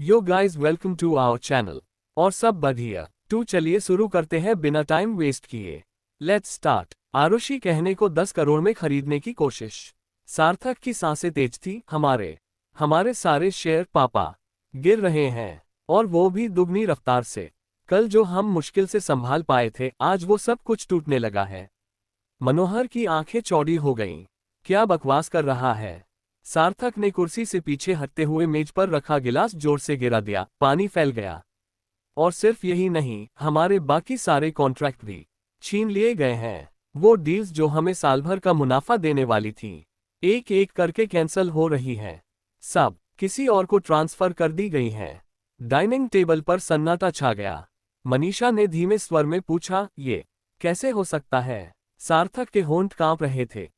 Yo guys welcome to our channel. और सब बढ़िया। तो चलिए शुरू करते हैं बिना टाइम वेस्ट किए। Let's start. आरुषि कहने को 10 करोड़ में खरीदने की कोशिश। सार्थक की सांसें तेज थी। हमारे सारे शेयर पापा गिर रहे हैं, और वो भी दुगनी रफ्तार से। कल जो हम मुश्किल से संभाल पाए थे, आज वो सब कुछ टूटने लगा है। मनोहर की आंखें चौड़ी हो गईं। क्या बकवास कर रहा है? सार्थक ने कुर्सी से पीछे हटते हुए मेज पर रखा गिलास जोर से गिरा दिया। पानी फैल गया। और सिर्फ यही नहीं, हमारे बाकी सारे कॉन्ट्रैक्ट भी छीन लिए गए हैं। वो डील्स जो हमें साल भर का मुनाफा देने वाली थी, एक एक करके कैंसिल हो रही हैं। सब किसी और को ट्रांसफर कर दी गई हैं। डाइनिंग टेबल पर सन्नाटा छा गया। मनीषा ने धीमे स्वर में पूछा, ये कैसे हो सकता है? सार्थक के होंठ कांप रहे थे।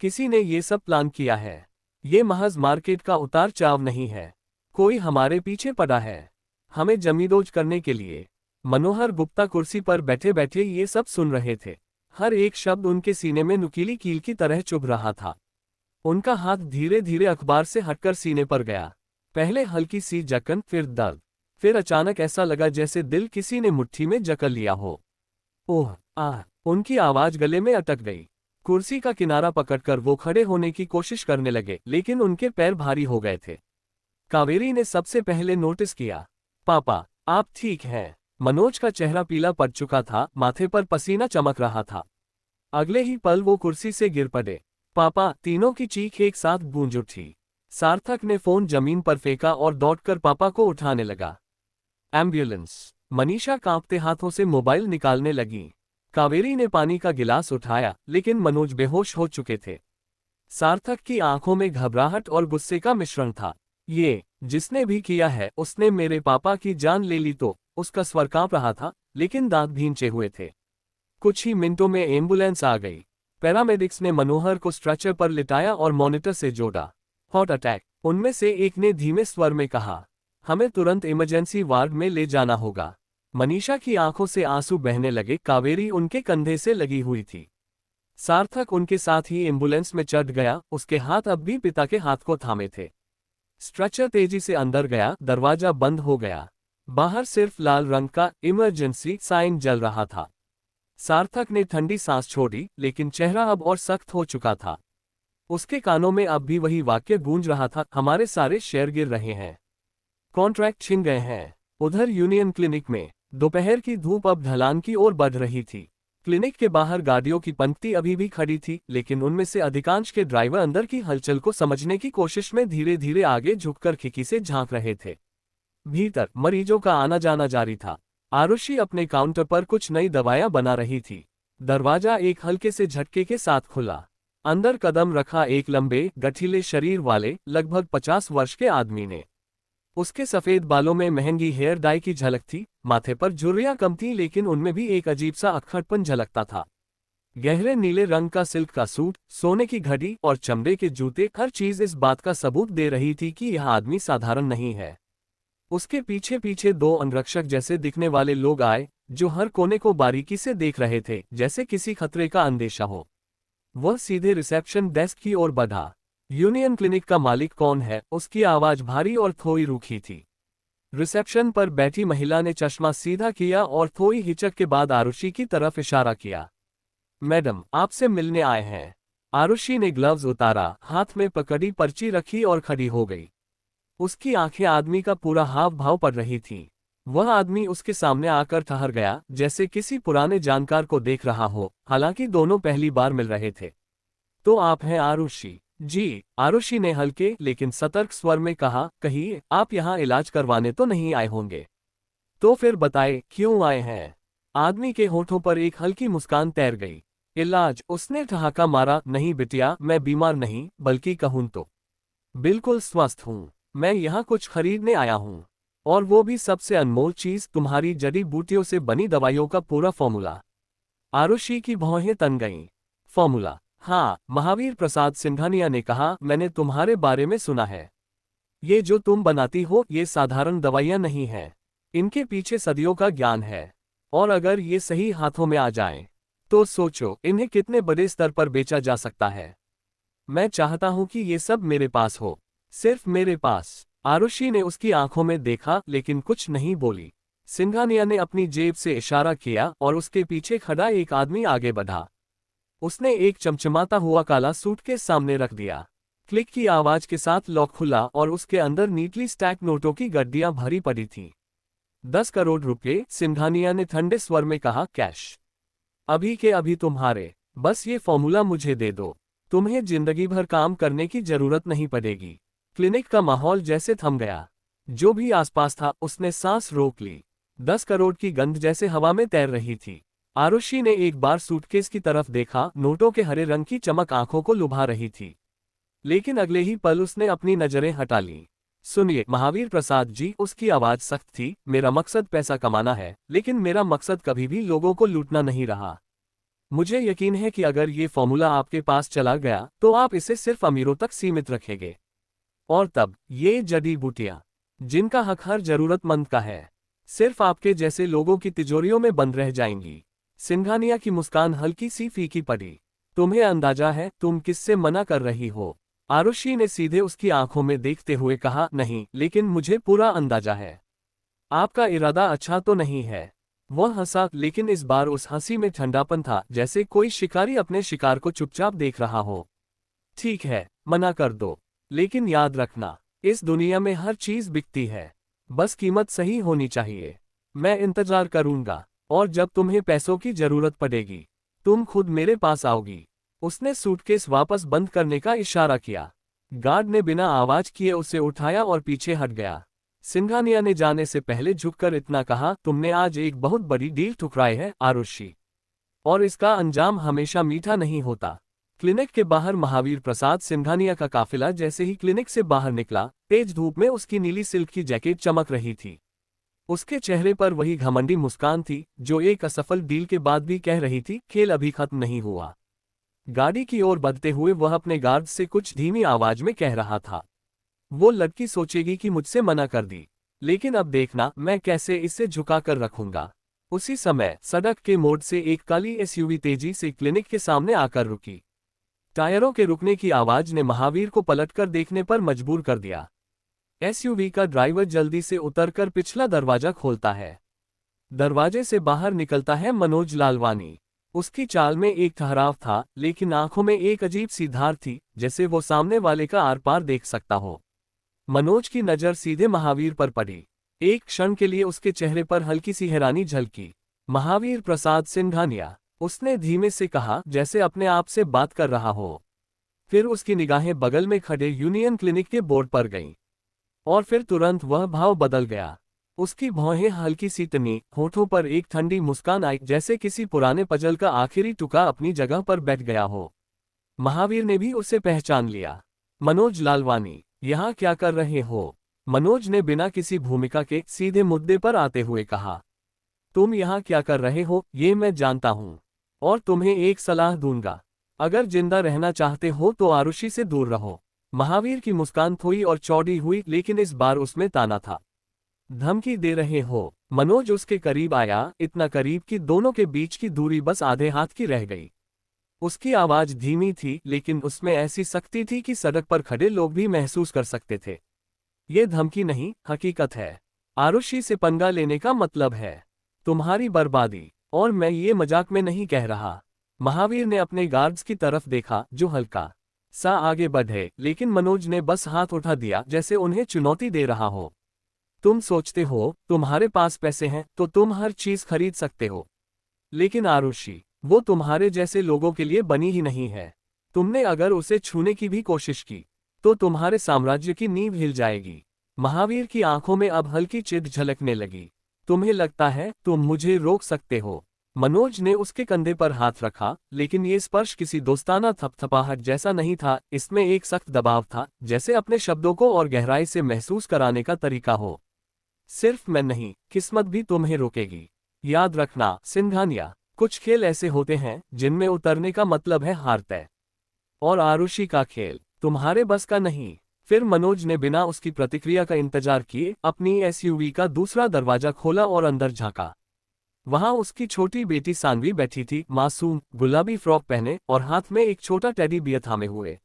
किसी ने ये सब प्लान किया है। ये महज मार्केट का उतार चाव नहीं है। कोई हमारे पीछे पड़ा है, हमें जमींदोज करने के लिए। मनोहर गुप्ता कुर्सी पर बैठे बैठे ये सब सुन रहे थे। हर एक शब्द उनके सीने में नुकीली कील की तरह चुभ रहा था। उनका हाथ धीरे धीरे अखबार से हटकर सीने पर गया। पहले हल्की सी जकन, फिर दर्द, फिर अचानक ऐसा लगा जैसे दिल किसी ने मुट्ठी में जकड़ लिया हो। ओह आह! उनकी आवाज गले में अटक गई। कुर्सी का किनारा पकड़कर वो खड़े होने की कोशिश करने लगे, लेकिन उनके पैर भारी हो गए थे। कावेरी ने सबसे पहले नोटिस किया। पापा, आप ठीक हैं? मनोज का चेहरा पीला पड़ चुका था, माथे पर पसीना चमक रहा था। अगले ही पल वो कुर्सी से गिर पड़े। पापा! तीनों की चीख एक साथ गूंज उठी। सार्थक ने फोन जमीन पर फेंका और दौड़कर पापा को उठाने लगा। एम्बुलेंस! मनीषा कांपते हाथों से मोबाइल निकालने लगी। कावेरी ने पानी का गिलास उठाया, लेकिन मनोज बेहोश हो चुके थे। सार्थक की आंखों में घबराहट और गुस्से का मिश्रण था। ये जिसने भी किया है, उसने मेरे पापा की जान ले ली। तो उसका स्वर कांप रहा था, लेकिन दांत भींचे हुए थे। कुछ ही मिनटों में एम्बुलेंस आ गई। पैरामेडिक्स ने मनोहर को स्ट्रेचर पर लिटाया और मॉनिटर से जोड़ा। हार्ट अटैक, उनमें से एक ने धीमे स्वर में कहा। हमें तुरंत इमरजेंसी वार्ड में ले जाना होगा। मनीषा की आंखों से आंसू बहने लगे। कावेरी उनके कंधे से लगी हुई थी। सार्थक उनके साथ ही एम्बुलेंस में चढ़ गया। उसके हाथ अब भी पिता के हाथ को थामे थे। स्ट्रेचर तेजी से अंदर गया। दरवाजा बंद हो गया। बाहर सिर्फ लाल रंग का इमरजेंसी साइन जल रहा था। सार्थक ने ठंडी सांस छोड़ी, लेकिन चेहरा अब और सख्त हो चुका था। उसके कानों में अब भी वही वाक्य गूंज रहा था, हमारे सारे शेयर गिर रहे हैं, कॉन्ट्रैक्ट छिन गए हैं। उधर यूनियन क्लिनिक में दोपहर की धूप अब ढलान की ओर बढ़ रही थी। क्लिनिक के बाहर गाड़ियों की पंक्ति अभी भी खड़ी थी, लेकिन उनमें से अधिकांश के ड्राइवर अंदर की हलचल को समझने की कोशिश में धीरे धीरे आगे झुककर खिड़की से झांक रहे थे। भीतर मरीजों का आना जाना जारी था। आरुषि अपने काउंटर पर कुछ नई दवाएं बना रही थी। दरवाजा एक हल्के से झटके के साथ खुला। अंदर कदम रखा एक लंबे गठीले शरीर वाले लगभग 50 वर्ष के आदमी ने। उसके सफेद बालों में महंगी हेयर डाई की झलक थी। माथे पर झुर्रियां कम थीं, लेकिन उनमें भी एक अजीब सा अक्खड़पन झलकता था। गहरे नीले रंग का सिल्क का सूट, सोने की घड़ी और चमड़े के जूते, हर चीज इस बात का सबूत दे रही थी कि यह आदमी साधारण नहीं है। उसके पीछे पीछे 2 अंगरक्षक जैसे दिखने वाले लोग आए, जो हर कोने को बारीकी से देख रहे थे, जैसे किसी खतरे का अंदेशा हो। वह सीधे रिसेप्शन डेस्क की ओर बढ़ा। यूनियन क्लिनिक का मालिक कौन है? उसकी आवाज भारी और थोड़ी रूखी थी। रिसेप्शन पर बैठी महिला ने चश्मा सीधा किया और थोड़ी हिचक के बाद आरुषि की तरफ इशारा किया। मैडम, आपसे मिलने आए हैं। आरुषि ने ग्लव्स उतारा, हाथ में पकड़ी पर्ची रखी और खड़ी हो गई। उसकी आंखें आदमी का पूरा हाव भाव पड़ रही थीं। वह आदमी उसके सामने आकर ठहर गया, जैसे किसी पुराने जानकार को देख रहा हो, हालांकि दोनों पहली बार मिल रहे थे। तो आप हैं आरुषि? जी, आरुषि ने हल्के लेकिन सतर्क स्वर में कहा। कहिए, आप यहाँ इलाज करवाने तो नहीं आए होंगे? तो फिर बताए, क्यों आए हैं? आदमी के होठों पर एक हल्की मुस्कान तैर गई। इलाज? उसने ठहाका मारा। नहीं बिटिया, मैं बीमार नहीं, बल्कि कहूं तो बिल्कुल स्वस्थ हूँ। मैं यहाँ कुछ खरीदने आया हूँ, और वो भी सबसे अनमोल चीज, तुम्हारी जड़ी बूटियों से बनी दवाइयों का पूरा फॉर्मूला। आरुषि की भौहें तन गईं। फॉर्मूला? हाँ, महावीर प्रसाद सिंघानिया ने कहा, मैंने तुम्हारे बारे में सुना है। ये जो तुम बनाती हो, ये साधारण दवाइयाँ नहीं हैं। इनके पीछे सदियों का ज्ञान है। और अगर ये सही हाथों में आ जाएं, तो सोचो इन्हें कितने बड़े स्तर पर बेचा जा सकता है। मैं चाहता हूं कि ये सब मेरे पास हो, सिर्फ मेरे पास। आरुषि ने उसकी आंखों में देखा लेकिन कुछ नहीं बोली। सिंघानिया ने अपनी जेब से इशारा किया और उसके पीछे खड़ा एक आदमी आगे बढ़ा। उसने एक चमचमाता हुआ काला सूटकेस सामने रख दिया। क्लिक की आवाज के साथ लॉक खुला और उसके अंदर नीटली स्टैक नोटों की गड्डियां भरी पड़ी थीं। 10 करोड़ रुपये, सिंघानिया ने ठंडे स्वर में कहा, कैश। अभी के अभी तुम्हारे। बस ये फॉर्मूला मुझे दे दो। तुम्हें जिंदगी भर काम करने की जरूरत नहीं पड़ेगी। क्लिनिक का माहौल जैसे थम गया। जो भी आसपास था उसने सांस रोक ली। 10 करोड़ की गंध जैसे हवा में तैर रही थी। आरुषि ने एक बार सूटकेस की तरफ देखा, नोटों के हरे रंग की चमक आंखों को लुभा रही थी। लेकिन अगले ही पल उसने अपनी नजरें हटा लीं। सुनिए महावीर प्रसाद जी, उसकी आवाज सख्त थी, मेरा मकसद पैसा कमाना है, लेकिन मेरा मकसद कभी भी लोगों को लूटना नहीं रहा। मुझे यकीन है कि अगर ये फॉर्मूला आपके पास चला गया तो आप इसे सिर्फ अमीरों तक सीमित रखेंगे। और तब ये जड़ी बूटियां, जिनका हक हर जरूरतमंद का है, सिर्फ आपके जैसे लोगों की तिजोरियों में बंद रह जाएंगी। सिंघानिया की मुस्कान हल्की सी फीकी पड़ी। तुम्हें अंदाजा है तुम किससे मना कर रही हो? आरुषि ने सीधे उसकी आंखों में देखते हुए कहा, नहीं, लेकिन मुझे पूरा अंदाजा है। आपका इरादा अच्छा तो नहीं है। वह हंसा, लेकिन इस बार उस हंसी में ठंडापन था, जैसे कोई शिकारी अपने शिकार को चुपचाप देख रहा हो। ठीक है, मना कर दो, लेकिन याद रखना, इस दुनिया में हर चीज बिकती है, बस कीमत सही होनी चाहिए। मैं इंतजार करूंगा, और जब तुम्हें पैसों की जरूरत पड़ेगी तुम खुद मेरे पास आओगी। उसने सूटकेस वापस बंद करने का इशारा किया। गार्ड ने बिना आवाज किए उसे उठाया और पीछे हट गया। सिंघानिया ने जाने से पहले झुककर इतना कहा, तुमने आज एक बहुत बड़ी डील ठुकराई है आरुषि, और इसका अंजाम हमेशा मीठा नहीं होता। क्लिनिक के बाहर महावीर प्रसाद सिंघानिया का काफिला जैसे ही क्लिनिक से बाहर निकला, तेज धूप में उसकी नीली सिल्क की जैकेट चमक रही थी। उसके चेहरे पर वही घमंडी मुस्कान थी जो एक असफल डील के बाद भी कह रही थी, खेल अभी खत्म नहीं हुआ। गाड़ी की ओर बढ़ते हुए वह अपने गार्ड से कुछ धीमी आवाज में कह रहा था, वो लड़की सोचेगी कि मुझसे मना कर दी, लेकिन अब देखना मैं कैसे इसे झुका कर रखूंगा। उसी समय सड़क के मोड़ से एक काली एसयूवी तेजी से क्लिनिक के सामने आकर रुकी। टायरों के रुकने की आवाज ने महावीर को पलटकर देखने पर मजबूर कर दिया। एसयूवी का ड्राइवर जल्दी से उतरकर पिछला दरवाजा खोलता है। दरवाजे से बाहर निकलता है मनोज लालवानी। उसकी चाल में एक ठहराव था, लेकिन आंखों में एक अजीब सी धार थी, जैसे वो सामने वाले का आर पार देख सकता हो। मनोज की नजर सीधे महावीर पर पड़ी। एक क्षण के लिए उसके चेहरे पर हल्की सी हैरानी झलकी। महावीर प्रसाद सिंघानिया, उसने धीमे से कहा, जैसे अपने आप से बात कर रहा हो। फिर उसकी निगाहें बगल में खड़े यूनियन क्लिनिक के बोर्ड पर गईं। और फिर तुरंत वह भाव बदल गया। उसकी भौहें हल्की सी तनी, होठों पर एक ठंडी मुस्कान आई, जैसे किसी पुराने पजल का आखिरी टुकड़ा अपनी जगह पर बैठ गया हो। महावीर ने भी उसे पहचान लिया। मनोज लालवानी, यहाँ क्या कर रहे हो? मनोज ने बिना किसी भूमिका के सीधे मुद्दे पर आते हुए कहा। तुम यहाँ क्या कर रहे हो ये मैं जानता हूँ, और तुम्हें एक सलाह दूंगा। अगर जिंदा रहना चाहते हो तो आरुषि से दूर रहो। महावीर की मुस्कान थोड़ी और चौड़ी हुई, लेकिन इस बार उसमें ताना था। धमकी दे रहे हो? मनोज उसके करीब आया, इतना करीब कि दोनों के बीच की दूरी बस आधे हाथ की रह गई। उसकी आवाज धीमी थी, लेकिन उसमें ऐसी सख्ती थी कि सड़क पर खड़े लोग भी महसूस कर सकते थे। ये धमकी नहीं, हकीकत है। आरुषि से पंगा लेने का मतलब है तुम्हारी बर्बादी, और मैं ये मजाक में नहीं कह रहा। महावीर ने अपने गार्ड्स की तरफ देखा, जो हल्का सा आगे बढ़े, लेकिन मनोज ने बस हाथ उठा दिया, जैसे उन्हें चुनौती दे रहा हो। तुम सोचते हो तुम्हारे पास पैसे हैं तो तुम हर चीज खरीद सकते हो, लेकिन आरुषि, वो तुम्हारे जैसे लोगों के लिए बनी ही नहीं है। तुमने अगर उसे छूने की भी कोशिश की तो तुम्हारे साम्राज्य की नींव हिल जाएगी। महावीर की आंखों में अब हल्की चिढ़ झलकने लगी। तुम्हें लगता है तुम मुझे रोक सकते हो? मनोज ने उसके कंधे पर हाथ रखा, लेकिन ये स्पर्श किसी दोस्ताना थपथपाहट जैसा नहीं था, इसमें एक सख्त दबाव था, जैसे अपने शब्दों को और गहराई से महसूस कराने का तरीका हो। सिर्फ मैं नहीं, किस्मत भी तुम्हें रोकेगी। याद रखना सिंघानिया, कुछ खेल ऐसे होते हैं जिनमें उतरने का मतलब है हार तय, और आरुषि का खेल तुम्हारे बस का नहीं। फिर मनोज ने बिना उसकी प्रतिक्रिया का इंतजार किए अपनी एसयूवी का दूसरा दरवाजा खोला और अंदर झांका। वहां उसकी छोटी बेटी सानवी बैठी थी, मासूम गुलाबी फ्रॉक पहने और हाथ में एक छोटा टेडी बियर थामे हुए।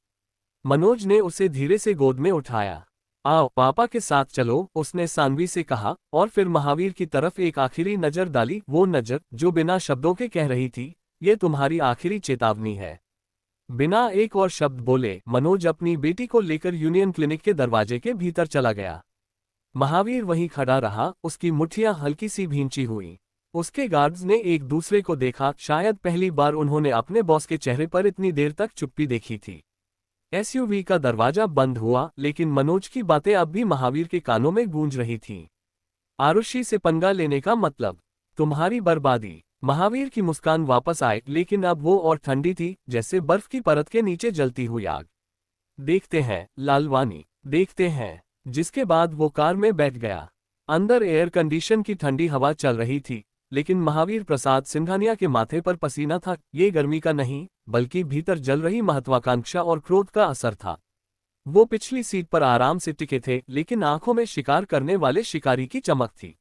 मनोज ने उसे धीरे से गोद में उठाया। आओ पापा के साथ चलो, उसने सानवी से कहा और फिर महावीर की तरफ एक आखिरी नजर डाली, वो नजर जो बिना शब्दों के कह रही थी, ये तुम्हारी आखिरी चेतावनी है। बिना एक और शब्द बोले मनोज अपनी बेटी को लेकर यूनियन क्लिनिक के दरवाजे के भीतर चला गया। महावीर वहीं खड़ा रहा, उसकी मुट्ठियां हल्की सी भींची हुई। उसके गार्ड्स ने एक दूसरे को देखा, शायद पहली बार उन्होंने अपने बॉस के चेहरे पर इतनी देर तक चुप्पी देखी थी। एसयूवी का दरवाजा बंद हुआ, लेकिन मनोज की बातें अब भी महावीर के कानों में गूंज रही थीं। आरुषि से पंगा लेने का मतलब तुम्हारी बर्बादी। महावीर की मुस्कान वापस आए, लेकिन अब वो और ठंडी थी, जैसे बर्फ की परत के नीचे जलती हुई आग। देखते हैं लालवानी, देखते हैं। जिसके बाद वो कार में बैठ गया। अंदर एयर कंडीशन की ठंडी हवा चल रही थी, लेकिन महावीर प्रसाद सिंघानिया के माथे पर पसीना था। ये गर्मी का नहीं, बल्कि भीतर जल रही महत्वाकांक्षा और क्रोध का असर था। वो पिछली सीट पर आराम से टिके थे, लेकिन आंखों में शिकार करने वाले शिकारी की चमक थी।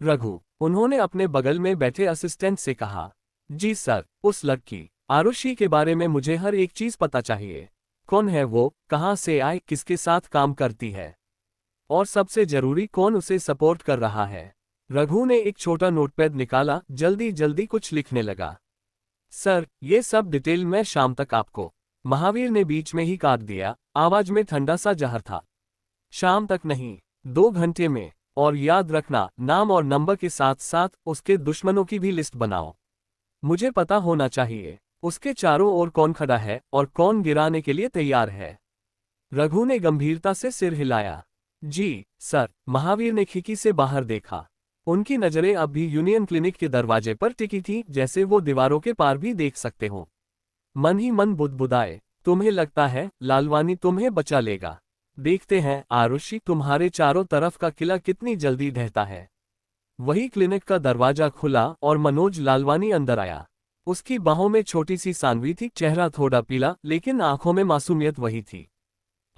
रघु, उन्होंने अपने बगल में बैठे असिस्टेंट से कहा। जी सर। उस लड़की आरुषि के बारे में मुझे हर एक चीज पता चाहिए। कौन है वो, कहाँ से आई, किसके साथ काम करती है, और सबसे जरूरी कौन उसे सपोर्ट कर रहा है। रघु ने एक छोटा नोटपैड निकाला, जल्दी जल्दी कुछ लिखने लगा। सर, ये सब डिटेल मैं शाम तक आपको। महावीर ने बीच में ही काट दिया, आवाज में ठंडा सा जहर था। शाम तक नहीं, 2 घंटे में। और याद रखना, नाम और नंबर के साथ साथ उसके दुश्मनों की भी लिस्ट बनाओ। मुझे पता होना चाहिए उसके चारों ओर कौन खड़ा है और कौन गिराने के लिए तैयार है। रघु ने गंभीरता से सिर हिलाया। जी सर। महावीर ने खिड़की से बाहर देखा। उनकी नजरें अब भी यूनियन क्लिनिक के दरवाजे पर टिकी थीं, जैसे वो दीवारों के पार भी देख सकते हो। मन ही मन बुदबुदाए, तुम्हें लगता है लालवानी तुम्हें बचा लेगा? देखते हैं आरुषि तुम्हारे चारों तरफ का किला कितनी जल्दी ढहता है। वही क्लिनिक का दरवाजा खुला और मनोज लालवानी अंदर आया। उसकी बाहों में छोटी सी सानवी थी, चेहरा थोड़ा पीला, लेकिन आंखों में मासूमियत वही थी।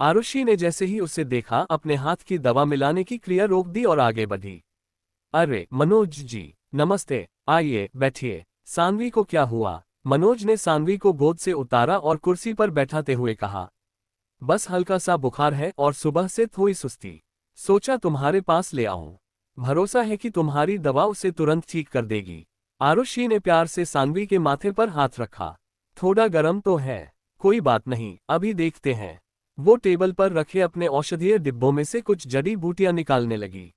आरुषि ने जैसे ही उसे देखा, अपने हाथ की दवा मिलाने की क्रिया रोक दी और आगे बढ़ी। अरे मनोज जी, नमस्ते, आइए बैठिए। सानवी को क्या हुआ? मनोज ने सानवी को गोद से उतारा और कुर्सी पर बैठाते हुए कहा। बस हल्का सा बुखार है और सुबह से थोड़ी सुस्ती। सोचा तुम्हारे पास ले आऊं। भरोसा है कि तुम्हारी दवा उसे तुरंत ठीक कर देगी। आरुषि ने प्यार से सानवी के माथे पर हाथ रखा। थोड़ा गर्म तो है, कोई बात नहीं, अभी देखते हैं। वो टेबल पर रखे अपने औषधीय डिब्बों में से कुछ जड़ी बूटियां निकालने लगी।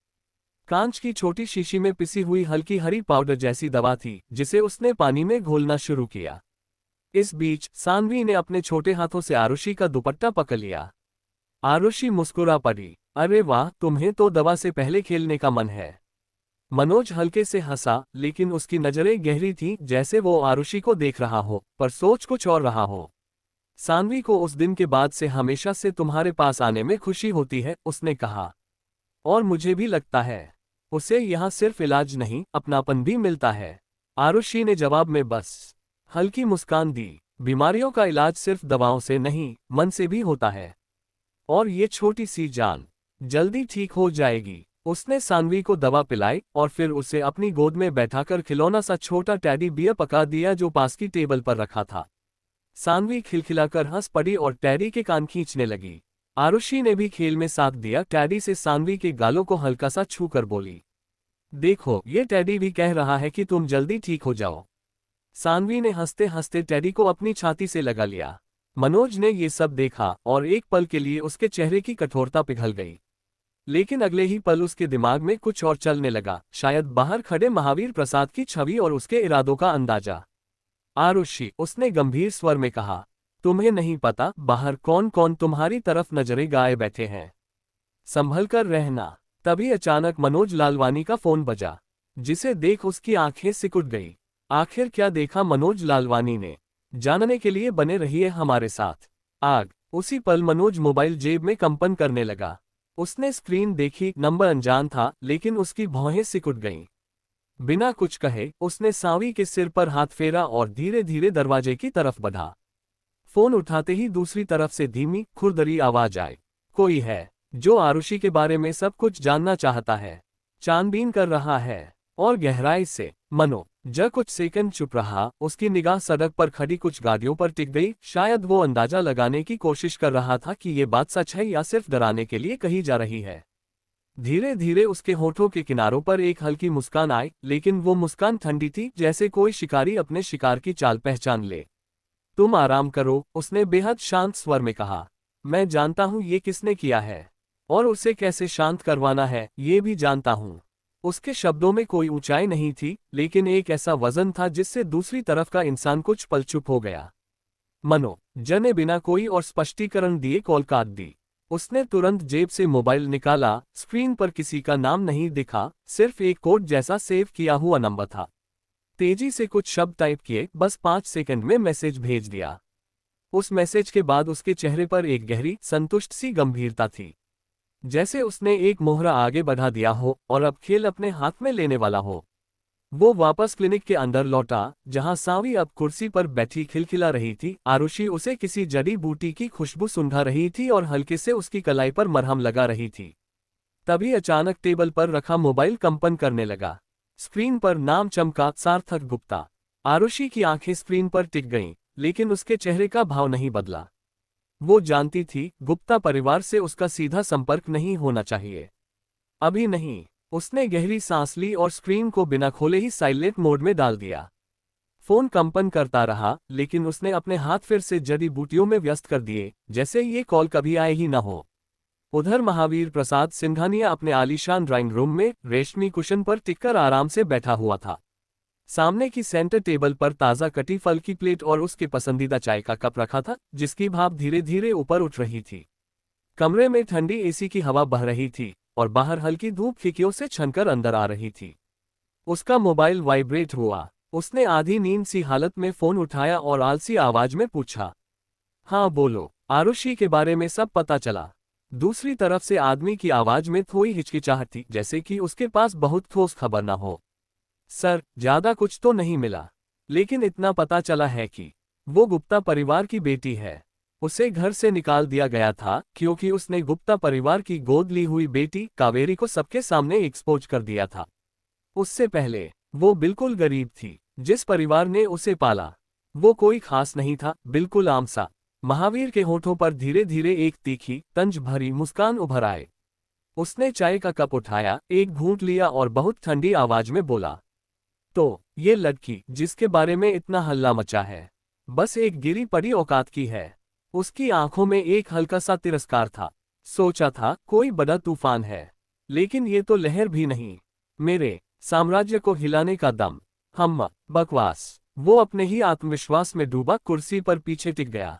कांच की छोटी शीशी में पिसी हुई हल्की हरी पाउडर जैसी दवा थी, जिसे उसने पानी में घोलना शुरू किया। इस बीच सानवी ने अपने छोटे हाथों से आरुषि का दुपट्टा पकड़ लिया। आरुषि मुस्कुरा पड़ी। अरे वाह, तुम्हें तो दवा से पहले खेलने का मन है। मनोज हल्के से हंसा, लेकिन उसकी नजरें गहरी थीं, जैसे वो आरुषि को देख रहा हो, पर सोच कुछ और रहा हो। सानवी को उस दिन के बाद से हमेशा से तुम्हारे पास आने में खुशी होती है, उसने कहा। और मुझे भी लगता है उसे यहाँ सिर्फ इलाज नहीं, अपनापन भी मिलता है। आरुषि ने जवाब में बस हल्की मुस्कान दी। बीमारियों का इलाज सिर्फ दवाओं से नहीं, मन से भी होता है। और ये छोटी सी जान जल्दी ठीक हो जाएगी। उसने सानवी को दवा पिलाई और फिर उसे अपनी गोद में बैठाकर खिलौना सा छोटा टेडी बियर पका दिया, जो पास की टेबल पर रखा था। सानवी खिलखिलाकर हंस पड़ी और टेडी के कान खींचने लगी। आरुषि ने भी खेल में साथ दिया। टेडी से सानवी के गालों को हल्का सा छू कर बोली, देखो ये टेडी भी कह रहा है कि तुम जल्दी ठीक हो जाओ। सानवी ने हंसते हंसते टेडी को अपनी छाती से लगा लिया। मनोज ने ये सब देखा और एक पल के लिए उसके चेहरे की कठोरता पिघल गई। लेकिन अगले ही पल उसके दिमाग में कुछ और चलने लगा, शायद बाहर खड़े महावीर प्रसाद की छवि और उसके इरादों का अंदाजा। आरुषि, उसने गंभीर स्वर में कहा, तुम्हें नहीं पता बाहर कौन कौन तुम्हारी तरफ नजरें गाए बैठे हैं। संभल कर रहना। तभी अचानक मनोज लालवानी का फोन बजा, जिसे देख उसकी आंखें सिकुड़ गई। आखिर क्या देखा मनोज लालवानी ने? जानने के लिए बने रहिए हमारे साथ। आग। उसी पल मनोज मोबाइल जेब में कंपन करने लगा। उसने स्क्रीन देखी, नंबर अनजान था, लेकिन उसकी भौहें सिकुड़ गईं। बिना कुछ कहे उसने सानवी के सिर पर हाथ फेरा और धीरे धीरे दरवाजे की तरफ बढ़ा। फोन उठाते ही दूसरी तरफ से धीमी खुरदरी आवाज आई। कोई है जो आरुषि के बारे में सब कुछ जानना चाहता है, छानबीन कर रहा है। और गहराई से, मनो जय कुछ सेकंड चुप रहा, उसकी निगाह सड़क पर खड़ी कुछ गाड़ियों पर टिक गई। शायद वो अंदाजा लगाने की कोशिश कर रहा था कि ये बात सच है या सिर्फ डराने के लिए कही जा रही है। धीरे धीरे उसके होठों के किनारों पर एक हल्की मुस्कान आई, लेकिन वो मुस्कान ठंडी थी, जैसे कोई शिकारी अपने शिकार की चाल पहचान ले। तुम आराम करो, उसने बेहद शांत स्वर में कहा। मैं जानता हूं ये किसने किया है और उसे कैसे शांत करवाना है, ये भी जानता हूं। उसके शब्दों में कोई ऊंचाई नहीं थी, लेकिन एक ऐसा वजन था जिससे दूसरी तरफ का इंसान कुछ पल चुप हो गया। मनो जय ने बिना कोई और स्पष्टीकरण दिए कॉल काट दी। उसने तुरंत जेब से मोबाइल निकाला। स्क्रीन पर किसी का नाम नहीं दिखा, सिर्फ एक कोड जैसा सेव किया हुआ नंबर था। तेजी से कुछ शब्द टाइप किए, बस 5 सेकंड में मैसेज भेज दिया। उस मैसेज के बाद उसके चेहरे पर एक गहरी, संतुष्ट सी गंभीरता थी, जैसे उसने एक मोहरा आगे बढ़ा दिया हो और अब खेल अपने हाथ में लेने वाला हो। वो वापस क्लिनिक के अंदर लौटा, जहां सावी अब कुर्सी पर बैठी खिलखिला रही थी। आरुषि उसे किसी जड़ी बूटी की खुशबू सूंघा रही थी और हल्के से उसकी कलाई पर मरहम लगा रही थी। तभी अचानक टेबल पर रखा मोबाइल कंपन करने लगा। स्क्रीन पर नाम चमका, सार्थक गुप्ता। आरुषि की आंखें स्क्रीन पर टिक गईं, लेकिन उसके चेहरे का भाव नहीं बदला। वो जानती थी, गुप्ता परिवार से उसका सीधा संपर्क नहीं होना चाहिए। अभी नहीं। उसने गहरी सांस ली और स्क्रीन को बिना खोले ही साइलेंट मोड में डाल दिया। फोन कंपन करता रहा, लेकिन उसने अपने हाथ फिर से जड़ी बूटियों में व्यस्त कर दिए, जैसे ये कॉल कभी आए ही न हो। उधर महावीर प्रसाद सिंघानिया अपने आलीशान ड्राइंग रूम में रेशमी कुशन पर टिककर आराम से बैठा हुआ था। सामने की सेंटर टेबल पर ताज़ा कटी फल की प्लेट और उसके पसंदीदा चाय का कप रखा था, जिसकी भाप धीरे धीरे ऊपर उठ रही थी। कमरे में ठंडी एसी की हवा बह रही थी और बाहर हल्की धूप खिड़कियों से छनकर अंदर आ रही थी। उसका मोबाइल वाइब्रेट हुआ। उसने आधी नींद सी हालत में फोन उठाया और आलसी आवाज में पूछा, हाँ बोलो। आरुषि के बारे में सब पता चला। दूसरी तरफ से आदमी की आवाज में थोड़ी हिचकिचाहट थी, जैसे कि उसके पास बहुत ठोस खबर न हो। सर, ज्यादा कुछ तो नहीं मिला, लेकिन इतना पता चला है कि वो गुप्ता परिवार की बेटी है। उसे घर से निकाल दिया गया था क्योंकि उसने गुप्ता परिवार की गोद ली हुई बेटी कावेरी को सबके सामने एक्सपोज कर दिया था। उससे पहले वो बिल्कुल गरीब थी। जिस परिवार ने उसे पाला वो कोई खास नहीं था, बिल्कुल आम सा। महावीर के होठों पर धीरे धीरे एक तीखी, तंज भरी मुस्कान उभर आए। उसने चाय का कप उठाया, एक घूंट लिया और बहुत ठंडी आवाज में बोला, तो ये लड़की जिसके बारे में इतना हल्ला मचा है, बस एक गिरी पड़ी औकात की है। उसकी आंखों में एक हल्का सा तिरस्कार था। सोचा था कोई बड़ा तूफान है, लेकिन ये तो लहर भी नहीं। मेरे साम्राज्य को हिलाने का दम। हम बकवास। वो अपने ही आत्मविश्वास में डूबा कुर्सी पर पीछे टिक गया।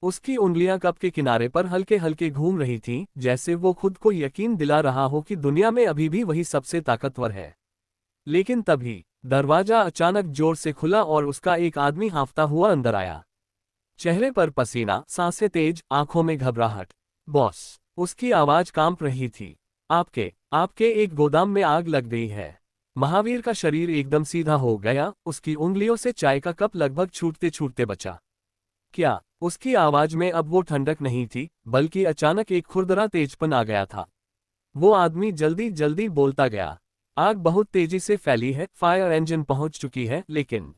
उसकी उंगलियां कप के किनारे पर हल्के हल्के घूम रही थीं, जैसे वो खुद को यकीन दिला रहा हो कि दुनिया में अभी भी वही सबसे ताकतवर है। लेकिन तभी दरवाजा अचानक जोर से खुला और उसका एक आदमी हांफता हुआ अंदर आया। चेहरे पर पसीना, सांसें तेज, आंखों में घबराहट। बॉस। उसकी आवाज कांप रही थी। आपके आपके एक गोदाम में आग लग गई है। महावीर का शरीर एकदम सीधा हो गया। उसकी उंगलियों से चाय का कप लगभग छूटते छूटते बचा। क्या? उसकी आवाज में अब वो ठंडक नहीं थी, बल्कि अचानक एक खुरदरा तेजपन आ गया था। वो आदमी जल्दी जल्दी बोलता गया, आग बहुत तेजी से फैली है, फायर इंजन पहुंच चुकी है, लेकिन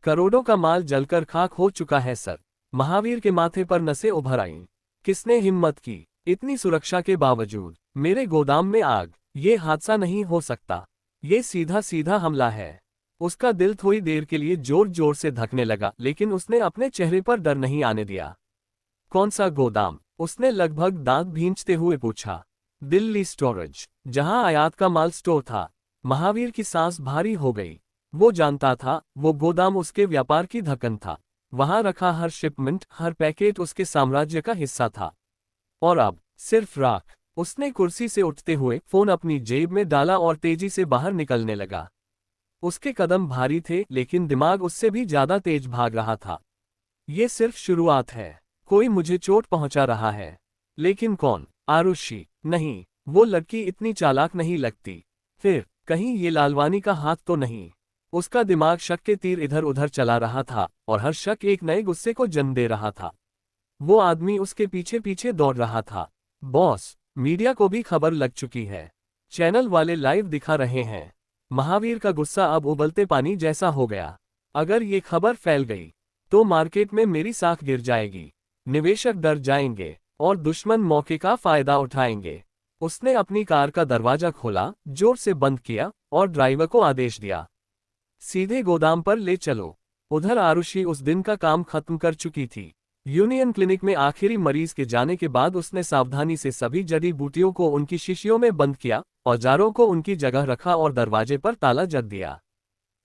करोड़ों का माल जलकर खाक हो चुका है सर। महावीर के माथे पर नसें उभर आईं। किसने हिम्मत की? इतनी सुरक्षा के बावजूद मेरे गोदाम में आग? ये हादसा नहीं हो सकता। ये सीधा सीधा हमला है। उसका दिल थोड़ी देर के लिए जोर जोर से धड़कने लगा, लेकिन उसने अपने चेहरे पर डर नहीं आने दिया। कौन सा गोदाम? उसने लगभग दांत भींचते हुए पूछा। दिल्ली स्टोरेज, जहां आयात का माल स्टोर था। महावीर की सांस भारी हो गई। वो जानता था वो गोदाम उसके व्यापार की धड़कन था। वहां रखा हर शिपमेंट, हर पैकेट उसके साम्राज्य का हिस्सा था। और अब सिर्फ राख। उसने कुर्सी से उठते हुए फोन अपनी जेब में डाला और तेजी से बाहर निकलने लगा। उसके कदम भारी थे, लेकिन दिमाग उससे भी ज्यादा तेज भाग रहा था। ये सिर्फ शुरुआत है। कोई मुझे चोट पहुंचा रहा है, लेकिन कौन? आरुषि? नहीं, वो लड़की इतनी चालाक नहीं लगती। फिर कहीं ये लालवानी का हाथ तो नहीं? उसका दिमाग शक के तीर इधर उधर चला रहा था और हर शक एक नए गुस्से को जन्म दे रहा था। वो आदमी उसके पीछे पीछे दौड़ रहा था। बॉस, मीडिया को भी खबर लग चुकी है। चैनल वाले लाइव दिखा रहे हैं। महावीर का गुस्सा अब उबलते पानी जैसा हो गया। अगर ये खबर फैल गई तो मार्केट में मेरी साख गिर जाएगी, निवेशक डर जाएंगे और दुश्मन मौके का फायदा उठाएंगे। उसने अपनी कार का दरवाजा खोला, जोर से बंद किया और ड्राइवर को आदेश दिया, सीधे गोदाम पर ले चलो। उधर आरुषि उस दिन का काम खत्म कर चुकी थी। यूनियन क्लिनिक में आखिरी मरीज के जाने के बाद उसने सावधानी से सभी जड़ी बूटियों को उनकी शीशियों में बंद किया, औजारों को उनकी जगह रखा और दरवाजे पर ताला जड़ दिया।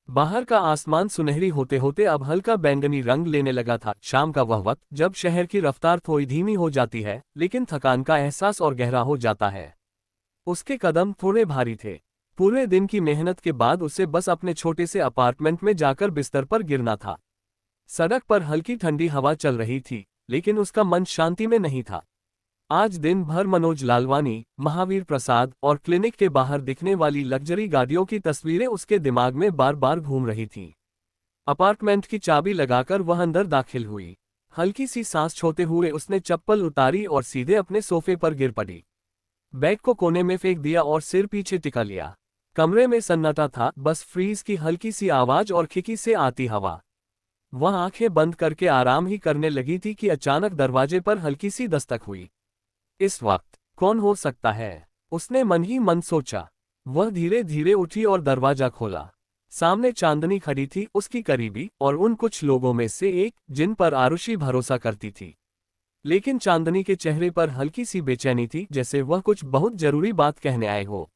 बाहर का आसमान सुनहरी होते होते अब हल्का बैंगनी रंग लेने लगा था। शाम का वह वक्त जब शहर की रफ्तार थोड़ी धीमी हो जाती है, लेकिन थकान का एहसास और गहरा हो जाता है। उसके कदम थोड़े भारी थे। पूरे दिन की मेहनत के बाद उसे बस अपने छोटे से अपार्टमेंट में जाकर बिस्तर पर गिरना था। सड़क पर हल्की ठंडी हवा चल रही थी, लेकिन उसका मन शांति में नहीं था। आज दिन भर मनोज लालवानी, महावीर प्रसाद और क्लिनिक के बाहर दिखने वाली लग्जरी गाड़ियों की तस्वीरें उसके दिमाग में बार बार घूम रही थीं। अपार्टमेंट की चाबी लगाकर वह अंदर दाखिल हुई। हल्की सी सांस छोड़ते हुए उसने चप्पल उतारी और सीधे अपने सोफे पर गिर पड़ी। बैग को कोने में फेंक दिया और सिर पीछे टिका लिया। कमरे में सन्नाटा था, बस फ्रीज की हल्की सी आवाज और खिड़की से आती हवा। वह आंखें बंद करके आराम ही करने लगी थी कि अचानक दरवाजे पर हल्की सी दस्तक हुई। इस वक्त कौन हो सकता है, उसने मन ही मन सोचा। वह धीरे धीरे उठी और दरवाजा खोला। सामने चांदनी खड़ी थी, उसकी करीबी और उन कुछ लोगों में से एक जिन पर आरुषि भरोसा करती थी। लेकिन चांदनी के चेहरे पर हल्की सी बेचैनी थी, जैसे वह कुछ बहुत जरूरी बात कहने आए हो।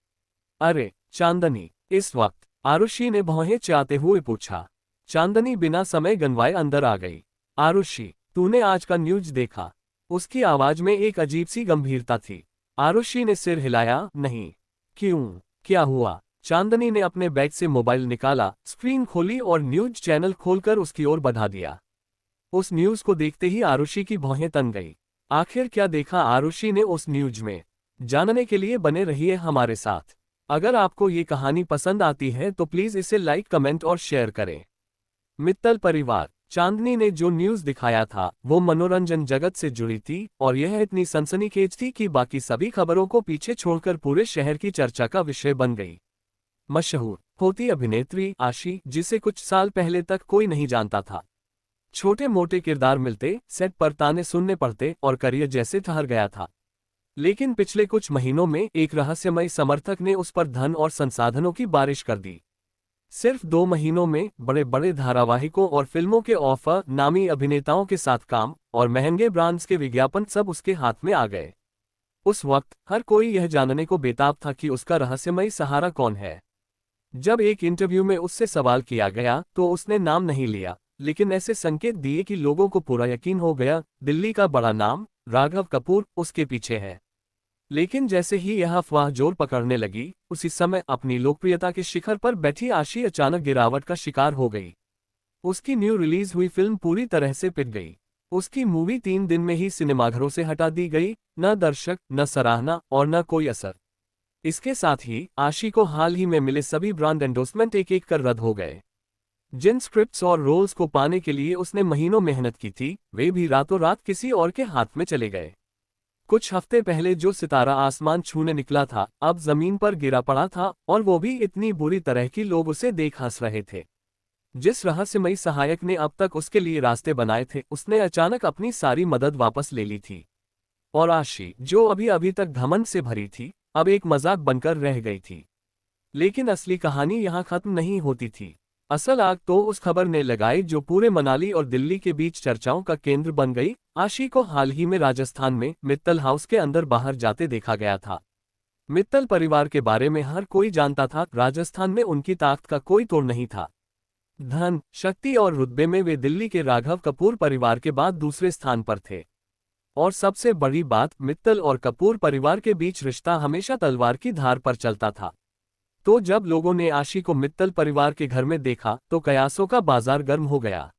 अरे चांदनी, इस वक्त आरुषि ने भौहें चाहते हुए पूछा। चांदनी बिना समय गंवाए अंदर आ गई। आरुषि, तूने आज का न्यूज़ देखा? उसकी आवाज में एक अजीब सी गंभीरता थी। आरुषि ने सिर हिलाया, नहीं। क्यों, क्या हुआ? चांदनी ने अपने बैग से मोबाइल निकाला, स्क्रीन खोली और न्यूज़ चैनल खोलकर उसकी ओर बढ़ा दिया। उस न्यूज़ को देखते ही आरुषि की भौहें तन गई। आखिर क्या देखा आरुषि ने उस न्यूज़ में? जानने के लिए बने रहिए हमारे साथ। अगर आपको ये कहानी पसंद आती है तो प्लीज़ इसे लाइक, कमेंट और शेयर करें। मित्तल परिवार। चांदनी ने जो न्यूज़ दिखाया था वो मनोरंजन जगत से जुड़ी थी और यह इतनी सनसनीखेज थी कि बाकी सभी खबरों को पीछे छोड़कर पूरे शहर की चर्चा का विषय बन गई। मशहूर होती अभिनेत्री आशी, जिसे कुछ साल पहले तक कोई नहीं जानता था। छोटे मोटे किरदार मिलते, सेट पर ताने सुनने पड़ते और करियर जैसे ठहर गया था। लेकिन पिछले कुछ महीनों में एक रहस्यमय समर्थक ने उस पर धन और संसाधनों की बारिश कर दी। सिर्फ 2 महीनों में बड़े बड़े धारावाहिकों और फिल्मों के ऑफर, नामी अभिनेताओं के साथ काम और महंगे ब्रांड्स के विज्ञापन सब उसके हाथ में आ गए। उस वक्त हर कोई यह जानने को बेताब था कि उसका रहस्यमय सहारा कौन है। जब एक इंटरव्यू में उससे सवाल किया गया तो उसने नाम नहीं लिया, लेकिन ऐसे संकेत दिए कि लोगों को पूरा यकीन हो गया, दिल्ली का बड़ा नाम राघव कपूर उसके पीछे है। लेकिन जैसे ही यह अफवाह जोर पकड़ने लगी, उसी समय अपनी लोकप्रियता के शिखर पर बैठी आशी अचानक गिरावट का शिकार हो गई। उसकी न्यू रिलीज हुई फिल्म पूरी तरह से पिट गई। उसकी मूवी 3 दिन में ही सिनेमाघरों से हटा दी गई, न दर्शक, न सराहना और न कोई असर। इसके साथ ही आशी को हाल ही में मिले सभी ब्रांड एंडोर्समेंट एक एक कर रद्द हो गए। जिन स्क्रिप्ट्स और रोल्स को पाने के लिए उसने महीनों मेहनत की थी, वे भी रातों रात किसी और के हाथ में चले गए। कुछ हफ्ते पहले जो सितारा आसमान छूने निकला था, अब जमीन पर गिरा पड़ा था, और वो भी इतनी बुरी तरह कि लोग उसे देख हंस रहे थे। जिस रहस्यमयी सहायक ने अब तक उसके लिए रास्ते बनाए थे, उसने अचानक अपनी सारी मदद वापस ले ली थी। और आशी, जो अभी अभी तक घमंड से भरी थी, अब एक मजाक बनकर रह गई थी। लेकिन असली कहानी यहाँ खत्म नहीं होती थी। असल आग तो उस खबर ने लगाई जो पूरे मनाली और दिल्ली के बीच चर्चाओं का केंद्र बन गई। आशी को हाल ही में राजस्थान में मित्तल हाउस के अंदर बाहर जाते देखा गया था। मित्तल परिवार के बारे में हर कोई जानता था, राजस्थान में उनकी ताकत का कोई तोड़ नहीं था। धन, शक्ति और रुतबे में वे दिल्ली के राघव कपूर परिवार के बाद दूसरे स्थान पर थे। और सबसे बड़ी बात, मित्तल और कपूर परिवार के बीच रिश्ता हमेशा तलवार की धार पर चलता था। तो जब लोगों ने आशी को मित्तल परिवार के घर में देखा तो कयासों का बाजार गर्म हो गया।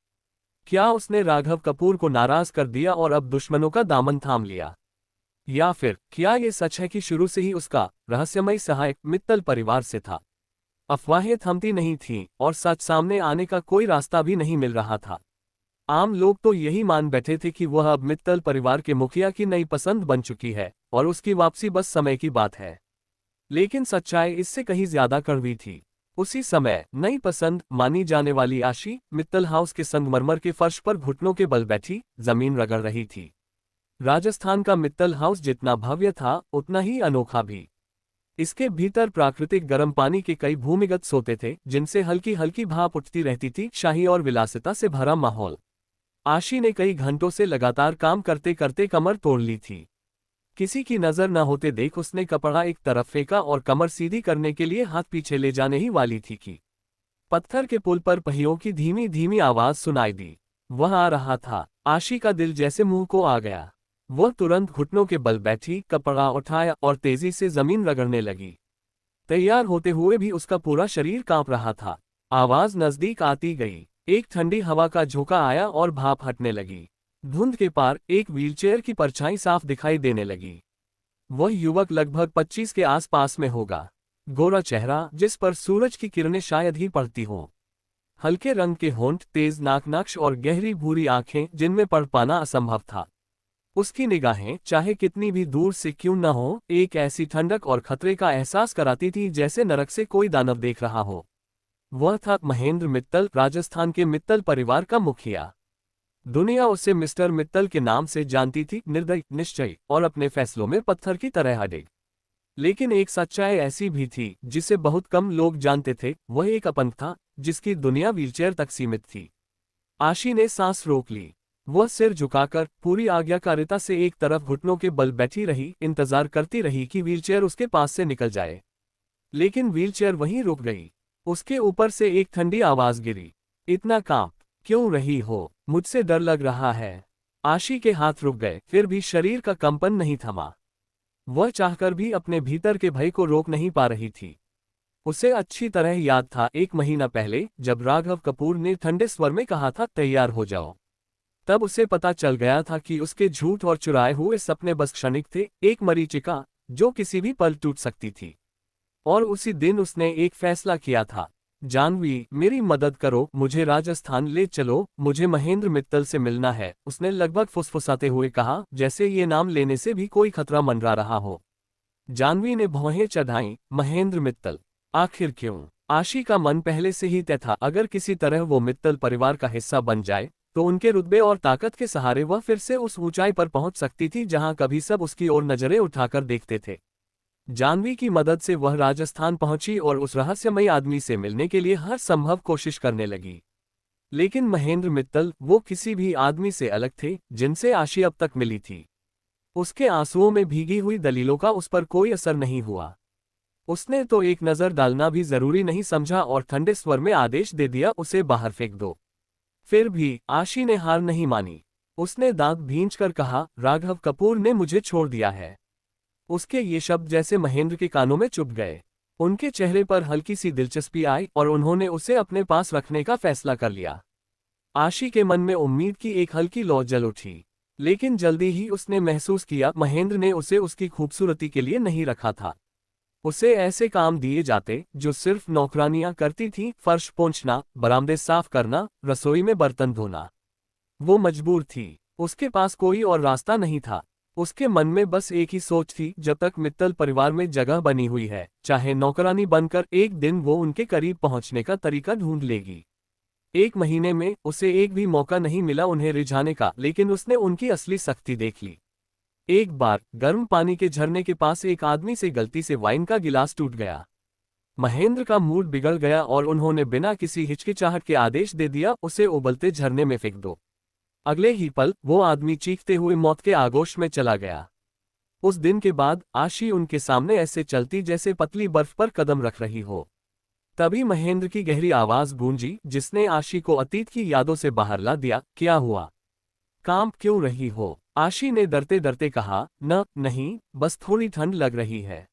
क्या उसने राघव कपूर को नाराज कर दिया और अब दुश्मनों का दामन थाम लिया? या फिर क्या ये सच है कि शुरू से ही उसका रहस्यमय सहायक मित्तल परिवार से था? अफवाहें थमती नहीं थीं और सच सामने आने का कोई रास्ता भी नहीं मिल रहा था। आम लोग तो यही मान बैठे थे कि वह अब मित्तल परिवार के मुखिया की नई पसंद बन चुकी है और उसकी वापसी बस समय की बात है। लेकिन सच्चाई इससे कहीं ज्यादा कड़वी थी। उसी समय नई पसंद मानी जाने वाली आशी मित्तल हाउस के संगमरमर के फर्श पर घुटनों के बल बैठी जमीन रगड़ रही थी। राजस्थान का मित्तल हाउस जितना भव्य था उतना ही अनोखा भी। इसके भीतर प्राकृतिक गर्म पानी के कई भूमिगत सोते थे जिनसे हल्की हल्की भाप उठती रहती थी। शाही और विलासिता से भरा माहौल। आशी ने कई घंटों से लगातार काम करते करते कमर तोड़ ली थी। किसी की नजर न होते देख उसने कपड़ा एक तरफ फेंका और कमर सीधी करने के लिए हाथ पीछे ले जाने ही वाली थी कि पत्थर के पुल पर पहियों की धीमी धीमी आवाज सुनाई दी। वह आ रहा था। आशी का दिल जैसे मुंह को आ गया। वह तुरंत घुटनों के बल बैठी, कपड़ा उठाया और तेजी से जमीन रगड़ने लगी। तैयार होते हुए भी उसका पूरा शरीर कांप रहा था। आवाज नजदीक आती गई। एक ठंडी हवा का झोंका आया और भाप हटने लगी। धुंध के पार एक व्हीलचेयर की परछाई साफ दिखाई देने लगी। वह युवक लगभग 25 के आसपास में होगा। गोरा चेहरा जिस पर सूरज की किरणें शायद ही पड़ती हों। हल्के रंग के होंठ, तेज नाक नक्श और गहरी भूरी आंखें जिनमें पढ़ पाना असंभव था। उसकी निगाहें चाहे कितनी भी दूर से क्यों न हो, एक ऐसी ठंडक और खतरे का एहसास कराती थी जैसे नरक से कोई दानव देख रहा हो। वह था महेंद्र मित्तल, राजस्थान के मित्तल परिवार का मुखिया। दुनिया उसे मिस्टर मित्तल के नाम से जानती थी, निर्दयी, निश्चयी और अपने फैसलों में पत्थर की तरह अडिग। लेकिन एक सच्चाई ऐसी भी थी जिसे बहुत कम लोग जानते थे। वह एक अपंग था जिसकी दुनिया व्हीलचेयर तक सीमित थी। आशी ने सांस रोक ली। वह सिर झुकाकर पूरी आज्ञाकारिता से एक तरफ घुटनों के बल बैठी रही, इंतजार करती रही कि व्हीलचेयर उसके पास से निकल जाए। लेकिन व्हीलचेयर वहीं रुक गई। उसके ऊपर से एक ठंडी आवाज गिरी। इतना कांप क्यों रही हो? मुझसे डर लग रहा है। आशी के हाथ रुक गए, फिर भी शरीर का कंपन नहीं थमा। वह चाहकर भी अपने भीतर के भय को रोक नहीं पा रही थी। उसे अच्छी तरह याद था 1 महीना पहले जब राघव कपूर ने ठंडे स्वर में कहा था, तैयार हो जाओ। तब उसे पता चल गया था कि उसके झूठ और चुराए हुए सपने बस क्षणिक थे, एक मरीचिका जो किसी भी पल टूट सकती थी। और उसी दिन उसने एक फैसला किया था, जानवी मेरी मदद करो, मुझे राजस्थान ले चलो, मुझे महेंद्र मित्तल से मिलना है। उसने लगभग फुसफुसाते हुए कहा, जैसे ये नाम लेने से भी कोई खतरा मंडरा रहा हो। जानवी ने भौहें चढ़ाईं, महेंद्र मित्तल? आखिर क्यों? आशी का मन पहले से ही तय था, अगर किसी तरह वो मित्तल परिवार का हिस्सा बन जाए तो उनके रुतबे और ताकत के सहारे वह फिर से उस ऊंचाई पर पहुंच सकती थी जहां कभी सब उसकी ओर नजरें उठाकर देखते थे। जानवी की मदद से वह राजस्थान पहुंची और उस रहस्यमयी आदमी से मिलने के लिए हर संभव कोशिश करने लगी। लेकिन महेंद्र मित्तल वो किसी भी आदमी से अलग थे जिनसे आशी अब तक मिली थी। उसके आंसुओं में भीगी हुई दलीलों का उस पर कोई असर नहीं हुआ। उसने तो एक नजर डालना भी जरूरी नहीं समझा और ठंडे स्वर में आदेश दे दिया, उसे बाहर फेंक दो। फिर भी आशी ने हार नहीं मानी। उसने दांत भींचकर कहा, राघव कपूर ने मुझे छोड़ दिया है। उसके ये शब्द जैसे महेंद्र के कानों में चुभ गए। उनके चेहरे पर हल्की सी दिलचस्पी आई और उन्होंने उसे अपने पास रखने का फैसला कर लिया। आशी के मन में उम्मीद की एक हल्की लौ जल उठी। लेकिन जल्दी ही उसने महसूस किया, महेंद्र ने उसे उसकी खूबसूरती के लिए नहीं रखा था। उसे ऐसे काम दिए जाते जो सिर्फ नौकरानियां करती थीं, फर्श पोंछना, बरामदे साफ करना, रसोई में बर्तन धोना। वो मजबूर थी। उसके पास कोई और रास्ता नहीं था। उसके मन में बस एक ही सोच थी, जब तक मित्तल परिवार में जगह बनी हुई है, चाहे नौकरानी बनकर, एक दिन वो उनके करीब पहुंचने का तरीका ढूंढ लेगी। 1 महीने में उसे एक भी मौका नहीं मिला उन्हें रिझाने का, लेकिन उसने उनकी असली सख्ती देख ली। एक बार गर्म पानी के झरने के पास एक आदमी से गलती से वाइन का गिलास टूट गया। महेंद्र का मूड बिगड़ गया और उन्होंने बिना किसी हिचकिचाहट के आदेश दे दिया, उसे उबलते झरने में फेंक दो। अगले ही पल वो आदमी चीखते हुए मौत के आगोश में चला गया। उस दिन के बाद आशी उनके सामने ऐसे चलती जैसे पतली बर्फ पर कदम रख रही हो। तभी महेंद्र की गहरी आवाज गूंजी, जिसने आशी को अतीत की यादों से बाहर ला दिया। क्या हुआ? कांप क्यों रही हो? आशी ने डरते डरते कहा, नहीं, बस थोड़ी ठंड लग रही है।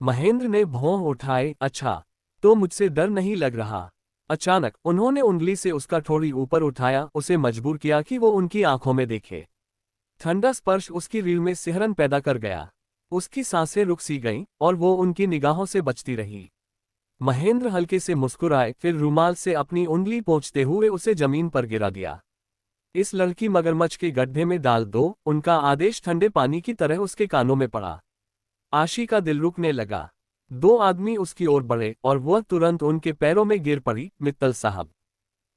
महेंद्र ने भौं उठाए, अच्छा, तो मुझसे डर नहीं लग रहा। अचानक उन्होंने उंगली से उसका ठोड़ी ऊपर उठाया, उसे मजबूर किया कि वो उनकी आंखों में देखे। ठंडा स्पर्श उसकी रीढ़ में सिहरन पैदा कर गया। उसकी सांसें रुक सी गईं और वो उनकी निगाहों से बचती रही। महेंद्र हल्के से मुस्कुराए, फिर रुमाल से अपनी उंगली पोंछते हुए उसे जमीन पर गिरा दिया। इस लड़की मगरमच्छ के गड्ढे में डाल दो, उनका आदेश ठंडे पानी की तरह उसके कानों में पड़ा। आशी का दिल रुकने लगा। दो आदमी उसकी ओर बढ़े और वह तुरंत उनके पैरों में गिर पड़ी। मित्तल साहब,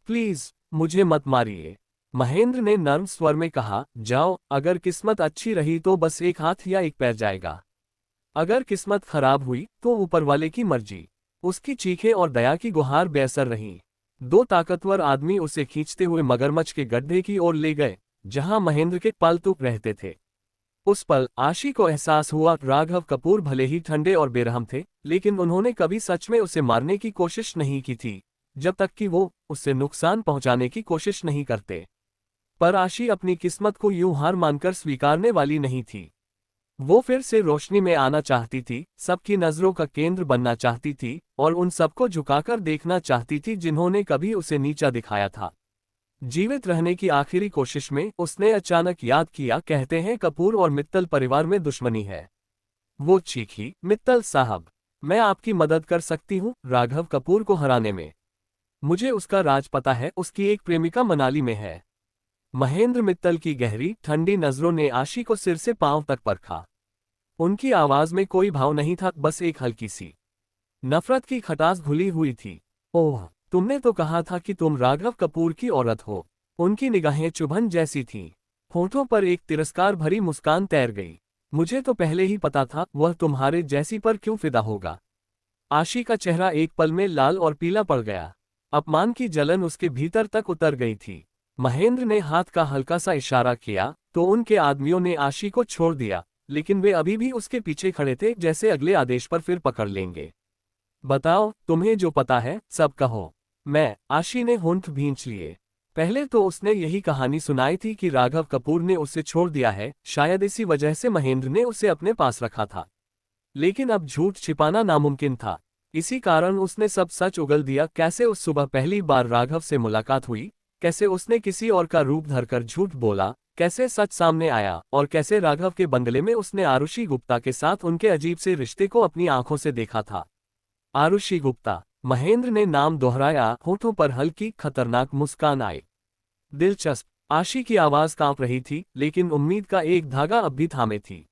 प्लीज मुझे मत मारिए, महेंद्र ने नर्म स्वर में कहा। जाओ, अगर किस्मत अच्छी रही तो बस एक हाथ या एक पैर जाएगा, अगर किस्मत खराब हुई तो ऊपर वाले की मर्जी। उसकी चीखें और दया की गुहार बेअसर रहीं। दो ताकतवर आदमी उसे खींचते हुए मगरमच्छ के गड्ढे की ओर ले गए, जहां महेंद्र के पालतू रहते थे। उस पल आशी को एहसास हुआ, राघव कपूर भले ही ठंडे और बेरहम थे, लेकिन उन्होंने कभी सच में उसे मारने की कोशिश नहीं की थी, जब तक कि वो उससे नुकसान पहुंचाने की कोशिश नहीं करते। पर आशी अपनी किस्मत को यूं हार मानकर स्वीकारने वाली नहीं थी। वो फिर से रोशनी में आना चाहती थी, सबकी नजरों का केंद्र बनना चाहती थी, और उन सबको झुकाकर देखना चाहती थी जिन्होंने कभी उसे नीचा दिखाया था। जीवित रहने की आखिरी कोशिश में उसने अचानक याद किया, कहते हैं कपूर और मित्तल परिवार में दुश्मनी है। वो चीखी, मित्तल साहब, मैं आपकी मदद कर सकती हूँ राघव कपूर को हराने में। मुझे उसका राज पता है, उसकी एक प्रेमिका मनाली में है। महेंद्र मित्तल की गहरी ठंडी नजरों ने आशी को सिर से पांव तक परखा। उनकी आवाज में कोई भाव नहीं था, बस एक हल्की सी नफरत की खटास घुली हुई थी। ओह, तुमने तो कहा था कि तुम राघव कपूर की औरत हो। उनकी निगाहें चुभन जैसी थीं। होठों पर एक तिरस्कार भरी मुस्कान तैर गई। मुझे तो पहले ही पता था वह तुम्हारे जैसी पर क्यों फिदा होगा। आशी का चेहरा एक पल में लाल और पीला पड़ गया। अपमान की जलन उसके भीतर तक उतर गई थी। महेंद्र ने हाथ का हल्का सा इशारा किया तो उनके आदमियों ने आशी को छोड़ दिया, लेकिन वे अभी भी उसके पीछे खड़े थे, जैसे अगले आदेश पर फिर पकड़ लेंगे। बताओ, तुम्हें जो पता है सब कहो। आशी ने होंठ भींच लिए। पहले तो उसने यही कहानी सुनाई थी कि राघव कपूर ने उसे छोड़ दिया है, शायद इसी वजह से महेंद्र ने उसे अपने पास रखा था। लेकिन अब झूठ छिपाना नामुमकिन था। इसी कारण उसने सब सच उगल दिया। कैसे उस सुबह पहली बार राघव से मुलाकात हुई, कैसे उसने किसी और का रूप धरकर झूठ बोला, कैसे सच सामने आया, और कैसे राघव के बंगले में उसने आरुषि गुप्ता के साथ उनके अजीब से रिश्ते को अपनी आंखों से देखा था। आरुषि गुप्ता, महेंद्र ने नाम दोहराया। होठों पर हल्की खतरनाक मुस्कान आई। दिलचस्प। आशी की आवाज कांप रही थी, लेकिन उम्मीद का एक धागा अब भी थामे थी।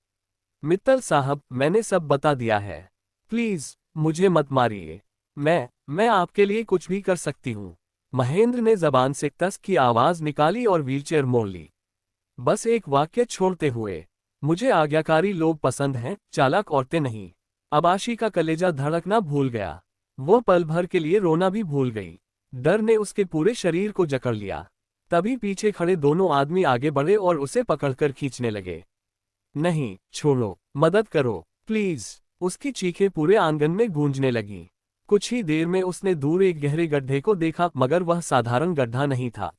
मित्तल साहब, मैंने सब बता दिया है। प्लीज मुझे मत मारिए। मैं आपके लिए कुछ भी कर सकती हूँ। महेंद्र ने जबान से तस की आवाज निकाली और व्हीलचेयर मोड़ ली। बस एक वाक्य छोड़ते हुए, मुझे आज्ञाकारी लोग पसंद हैं, चालाक औरतें नहीं। अब आशी का कलेजा धड़कना भूल गया। वो पल भर के लिए रोना भी भूल गई। डर ने उसके पूरे शरीर को जकड़ लिया। तभी पीछे खड़े दोनों आदमी आगे बढ़े और उसे पकड़कर खींचने लगे। नहीं, छोड़ो, मदद करो, प्लीज। उसकी चीखें पूरे आंगन में गूंजने लगीं। कुछ ही देर में उसने दूर एक गहरे गड्ढे को देखा, मगर वह साधारण गड्ढा नहीं था।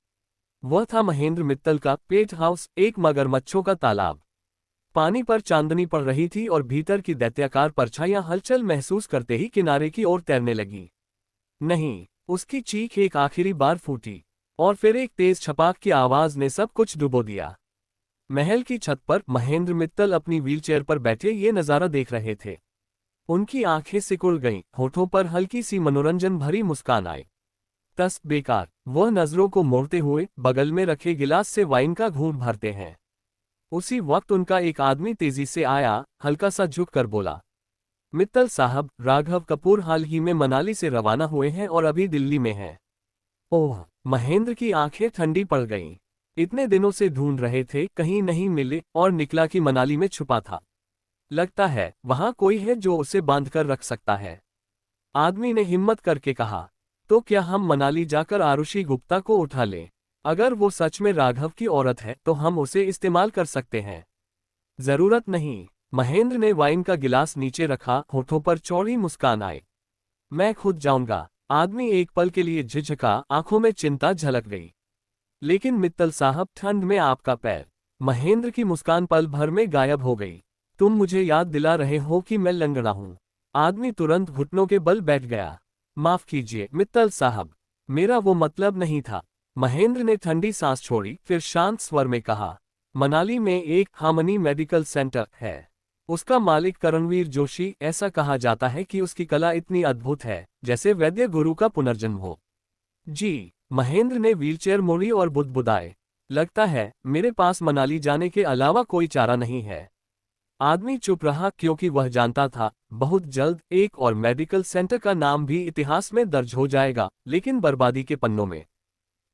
वह था महेंद्र मित्तल का पेट हाउस, एक मगरमच्छों का तालाब। पानी पर चांदनी पड़ रही थी और भीतर की दैत्याकार परछाइयां हलचल महसूस करते ही किनारे की ओर तैरने लगी। नहीं, उसकी चीख एक आखिरी बार फूटी, और फिर एक तेज छपाक की आवाज ने सब कुछ डुबो दिया। महल की छत पर महेंद्र मित्तल अपनी व्हीलचेयर पर बैठे ये नजारा देख रहे थे। उनकी आंखें सिकुड़ गईं, होठों पर हल्की सी मनोरंजन भरी मुस्कान आई। तस बेकार, वह नजरों को मोड़ते हुए बगल में रखे गिलास से वाइन का घूंट भरते हैं। उसी वक्त उनका एक आदमी तेजी से आया, हल्का सा झुककर बोला, मित्तल साहब, राघव कपूर हाल ही में मनाली से रवाना हुए हैं और अभी दिल्ली में हैं। ओह, महेंद्र की आंखें ठंडी पड़ गईं। इतने दिनों से ढूंढ रहे थे, कहीं नहीं मिले, और निकला कि मनाली में छुपा था। लगता है वहां कोई है जो उसे बांधकर रख सकता है। आदमी ने हिम्मत करके कहा, तो क्या हम मनाली जाकर आरुषि गुप्ता को उठा लें? अगर वो सच में राघव की औरत है तो हम उसे इस्तेमाल कर सकते हैं। जरूरत नहीं। महेंद्र ने वाइन का गिलास नीचे रखा, होठों पर चौड़ी मुस्कान आई। मैं खुद जाऊंगा। आदमी एक पल के लिए झिझका, आंखों में चिंता झलक गई। लेकिन मित्तल साहब, ठंड में आपका पैर। महेंद्र की मुस्कान पल भर में गायब हो गई। तुम मुझे याद दिला रहे हो कि मैं लंगड़ा हूं। आदमी तुरंत घुटनों के बल बैठ गया। माफ कीजिए मित्तल साहब, मेरा वो मतलब नहीं था। महेंद्र ने ठंडी सांस छोड़ी, फिर शांत स्वर में कहा, मनाली में एक हार्मनी मेडिकल सेंटर है। उसका मालिक करणवीर जोशी। ऐसा कहा जाता है कि उसकी कला इतनी अद्भुत है जैसे वैद्य गुरु का पुनर्जन्म हो। जी। महेंद्र ने व्हीलचेयर मोड़ी और बुदबुदाए, लगता है मेरे पास मनाली जाने के अलावा कोई चारा नहीं है। आदमी चुप रहा क्योंकि वह जानता था बहुत जल्द एक और मेडिकल सेंटर का नाम भी इतिहास में दर्ज हो जाएगा, लेकिन बर्बादी के पन्नों में।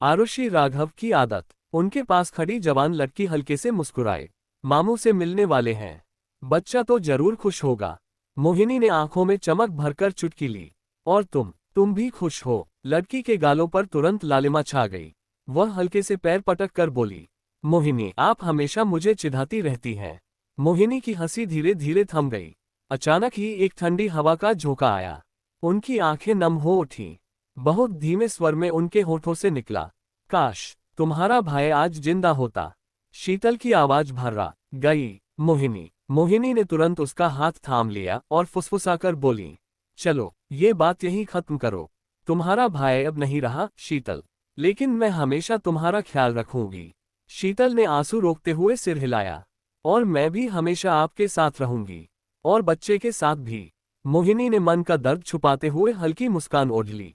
आरुषि राघव की आदत। उनके पास खड़ी जवान लड़की हल्के से मुस्कुराए। मामू से मिलने वाले हैं, बच्चा तो जरूर खुश होगा। मोहिनी ने आंखों में चमक भरकर चुटकी ली। और तुम भी खुश हो? लड़की के गालों पर तुरंत लालिमा छा गई। वह हल्के से पैर पटक कर बोली, मोहिनी आप हमेशा मुझे चिढ़ाती रहती हैं। मोहिनी की हंसी धीरे धीरे थम गई। अचानक ही एक ठंडी हवा का झोंका आया। उनकी आंखें नम हो उठीं। बहुत धीमे स्वर में उनके होठों से निकला, काश तुम्हारा भाई आज जिंदा होता। शीतल की आवाज भर्रा गई। मोहिनी ने तुरंत उसका हाथ थाम लिया और फुसफुसाकर बोली, चलो ये बात यहीं खत्म करो। तुम्हारा भाई अब नहीं रहा शीतल, लेकिन मैं हमेशा तुम्हारा ख्याल रखूंगी। शीतल ने आंसू रोकते हुए सिर हिलाया। और मैं भी हमेशा आपके साथ रहूंगी, और बच्चे के साथ भी। मोहिनी ने मन का दर्द छुपाते हुए हल्की मुस्कान ओढ़ ली।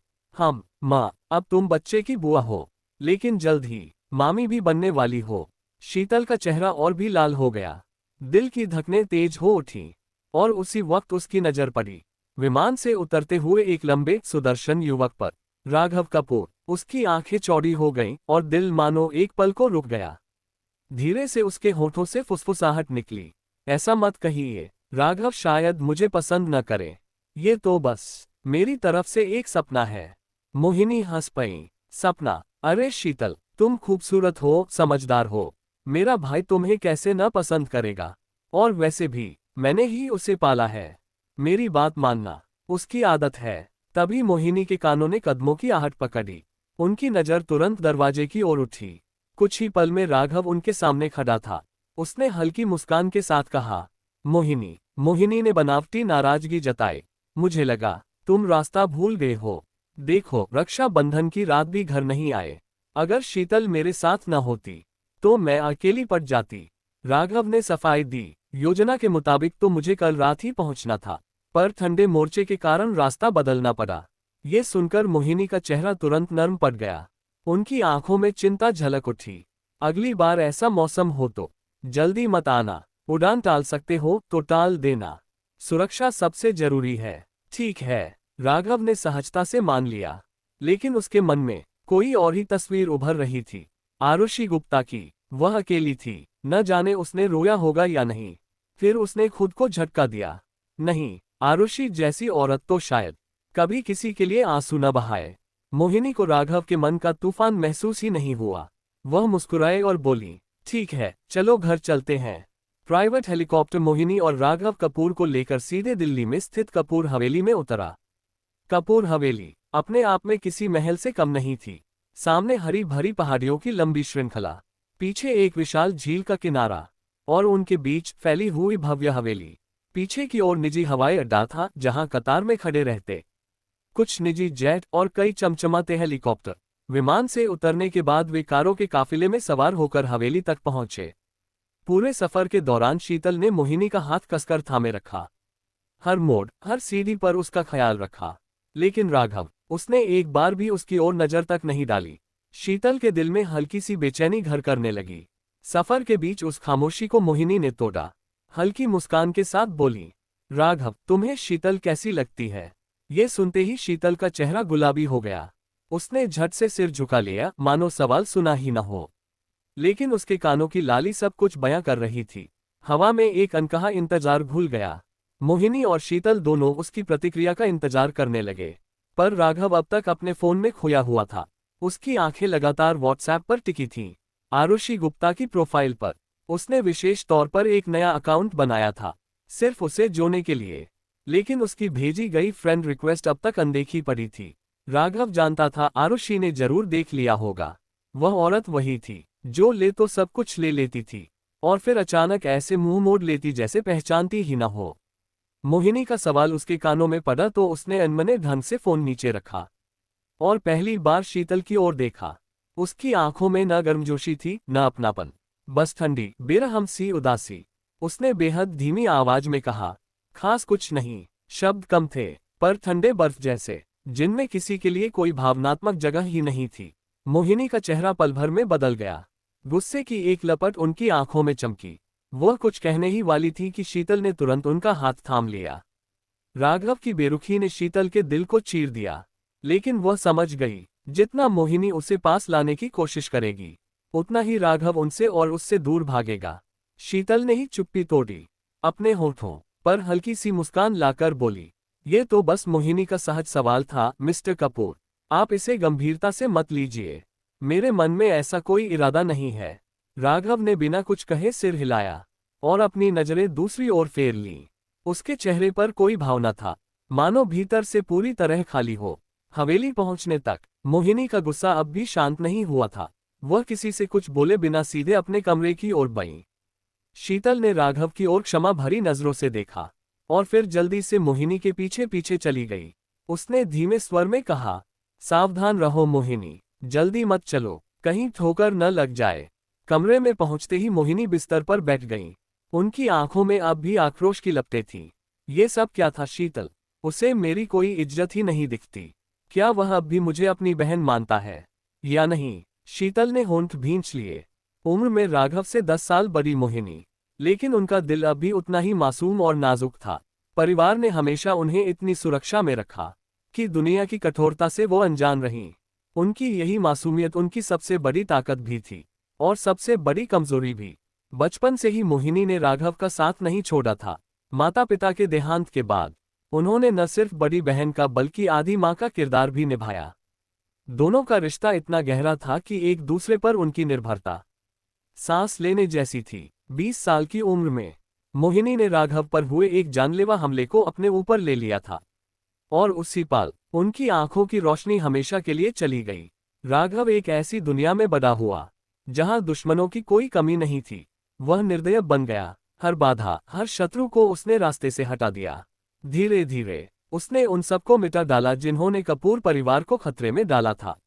माँ अब तुम बच्चे की बुआ हो, लेकिन जल्द ही मामी भी बनने वाली हो। शीतल का चेहरा और भी लाल हो गया। दिल की धड़कनें तेज हो उठी। और उसी वक्त उसकी नजर पड़ी विमान से उतरते हुए एक लंबे सुदर्शन युवक पर। राघव कपूर। उसकी आंखें चौड़ी हो गईं और दिल मानो एक पल को रुक गया। धीरे से उसके होठों से फुसफुसाहट निकली, ऐसा मत कहिए राघव, शायद मुझे पसंद न करे। ये तो बस मेरी तरफ से एक सपना है। मोहिनी हंस पई। सपना? अरे शीतल, तुम खूबसूरत हो, समझदार हो। मेरा भाई तुम्हें कैसे न पसंद करेगा? और वैसे भी मैंने ही उसे पाला है। मेरी बात मानना, उसकी आदत है। तभी मोहिनी के कानों ने कदमों की आहट पकड़ी। उनकी नजर तुरंत दरवाजे की ओर उठी। कुछ ही पल में राघव उनके सामने खड़ा था। उसने हल्की मुस्कान के साथ कहा, मोहिनी ने बनावटी नाराजगी जताई। मुझे लगा तुम रास्ता भूल गए हो। देखो, रक्षाबंधन की रात भी घर नहीं आए। अगर शीतल मेरे साथ न होती तो मैं अकेली पड़ जाती। राघव ने सफाई दी। योजना के मुताबिक तो मुझे कल रात ही पहुंचना था, पर ठंडे मोर्चे के कारण रास्ता बदलना पड़ा। ये सुनकर मोहिनी का चेहरा तुरंत नर्म पड़ गया। उनकी आंखों में चिंता झलक उठी। अगली बार ऐसा मौसम हो तो जल्दी मत आना। उड़ान टाल सकते हो तो टाल देना। सुरक्षा सबसे जरूरी है। ठीक है, राघव ने सहजता से मान लिया। लेकिन उसके मन में कोई और ही तस्वीर उभर रही थी। आरुषि गुप्ता की। वह अकेली थी। न जाने उसने रोया होगा या नहीं। फिर उसने खुद को झटका दिया, नहीं, आरुषि जैसी औरत तो शायद कभी किसी के लिए आंसू न बहाए। मोहिनी को राघव के मन का तूफान महसूस ही नहीं हुआ। वह मुस्कुराए और बोली, ठीक है, चलो घर चलते हैं। प्राइवेट हेलीकॉप्टर मोहिनी और राघव कपूर को लेकर सीधे दिल्ली में स्थित कपूर हवेली में उतरा। कपूर हवेली अपने आप में किसी महल से कम नहीं थी। सामने हरी भरी पहाड़ियों की लंबी श्रृंखला, पीछे एक विशाल झील का किनारा, और उनके बीच फैली हुई भव्य हवेली। पीछे की ओर निजी हवाई अड्डा था, जहां कतार में खड़े रहते कुछ निजी जेट और कई चमचमाते हेलीकॉप्टर। विमान से उतरने के बाद वे कारों के काफिले में सवार होकर हवेली तक पहुंचे। पूरे सफर के दौरान शीतल ने मोहिनी का हाथ कसकर थामे रखा। हर मोड़, हर सीढ़ी पर उसका ख्याल रखा। लेकिन राघव, उसने एक बार भी उसकी ओर नजर तक नहीं डाली। शीतल के दिल में हल्की सी बेचैनी घर करने लगी। सफर के बीच उस खामोशी को मोहिनी ने तोड़ा। हल्की मुस्कान के साथ बोली, राघव, तुम्हें शीतल कैसी लगती है? ये सुनते ही शीतल का चेहरा गुलाबी हो गया। उसने झट से सिर झुका लिया, मानो सवाल सुना ही न हो। लेकिन उसके कानों की लाली सब कुछ बयां कर रही थी। हवा में एक अनकहा इंतजार घुल गया। मोहिनी और शीतल दोनों उसकी प्रतिक्रिया का इंतजार करने लगे। पर राघव अब तक अपने फोन में खोया हुआ था। उसकी आंखें लगातार व्हाट्सएप पर टिकी थीं, आरुषि गुप्ता की प्रोफाइल पर। उसने विशेष तौर पर एक नया अकाउंट बनाया था, सिर्फ उसे जोड़ने के लिए। लेकिन उसकी भेजी गई फ्रेंड रिक्वेस्ट अब तक अनदेखी पड़ी थी। राघव जानता था आरुषि ने जरूर देख लिया होगा। वह औरत वही थी जो ले तो सब कुछ ले लेती थी, और फिर अचानक ऐसे मुंह मोड़ लेती जैसे पहचानती ही न हो। मोहिनी का सवाल उसके कानों में पड़ा तो उसने अनमने ढंग से फोन नीचे रखा और पहली बार शीतल की ओर देखा। उसकी आंखों में न गर्मजोशी थी, न अपनापन, बस ठंडी, बेरहम सी उदासी। उसने बेहद धीमी आवाज में कहा, खास कुछ नहीं। शब्द कम थे, पर ठंडे बर्फ जैसे, जिनमें किसी के लिए कोई भावनात्मक जगह ही नहीं थी। मोहिनी का चेहरा पल भर में बदल गया। गुस्से की एक लपट उनकी आंखों में चमकी। वह कुछ कहने ही वाली थी कि शीतल ने तुरंत उनका हाथ थाम लिया। राघव की बेरुखी ने शीतल के दिल को चीर दिया, लेकिन वह समझ गई, जितना मोहिनी उसे पास लाने की कोशिश करेगी, उतना ही राघव उनसे और उससे दूर भागेगा। शीतल ने ही चुप्पी तोड़ी, अपने होठों पर हल्की सी मुस्कान लाकर बोली, ये तो बस मोहिनी का सहज सवाल था मिस्टर कपूर, आप इसे गंभीरता से मत लीजिए। मेरे मन में ऐसा कोई इरादा नहीं है। राघव ने बिना कुछ कहे सिर हिलाया और अपनी नजरें दूसरी ओर फेर लीं। उसके चेहरे पर कोई भाव न था, मानो भीतर से पूरी तरह खाली हो। हवेली पहुंचने तक मोहिनी का गुस्सा अब भी शांत नहीं हुआ था। वह किसी से कुछ बोले बिना सीधे अपने कमरे की ओर बढ़ी। शीतल ने राघव की ओर क्षमा भरी नजरों से देखा और फिर जल्दी से मोहिनी के पीछे पीछे चली गई। उसने धीमे स्वर में कहा, सावधान रहो मोहिनी, जल्दी मत चलो, कहीं ठोकर न लग जाए। कमरे में पहुंचते ही मोहिनी बिस्तर पर बैठ गईं। उनकी आंखों में अब भी आक्रोश की लपटें थीं। ये सब क्या था शीतल? उसे मेरी कोई इज्जत ही नहीं दिखती। क्या वह अब भी मुझे अपनी बहन मानता है या नहीं? शीतल ने होंठ भींच लिए। उम्र में राघव से 10 साल बड़ी मोहिनी, लेकिन उनका दिल अब भी उतना ही मासूम और नाजुक था। परिवार ने हमेशा उन्हें इतनी सुरक्षा में रखा कि दुनिया की कठोरता से वो अनजान रहीं। उनकी यही मासूमियत उनकी सबसे बड़ी ताकत भी थी और सबसे बड़ी कमजोरी भी। बचपन से ही मोहिनी ने राघव का साथ नहीं छोड़ा था। माता पिता के देहांत के बाद उन्होंने न सिर्फ बड़ी बहन का बल्कि आधी माँ का किरदार भी निभाया। दोनों का रिश्ता इतना गहरा था कि एक दूसरे पर उनकी निर्भरता सांस लेने जैसी थी। 20 साल की उम्र में मोहिनी ने राघव पर हुए एक जानलेवा हमले को अपने ऊपर ले लिया था और उसी पल उनकी आंखों की रोशनी हमेशा के लिए चली गई। राघव एक ऐसी दुनिया में बड़ा हुआ जहां दुश्मनों की कोई कमी नहीं थी। वह निर्दय बन गया। हर बाधा, हर शत्रु को उसने रास्ते से हटा दिया। धीरे धीरे उसने उन सबको मिटा डाला जिन्होंने कपूर परिवार को खतरे में डाला था।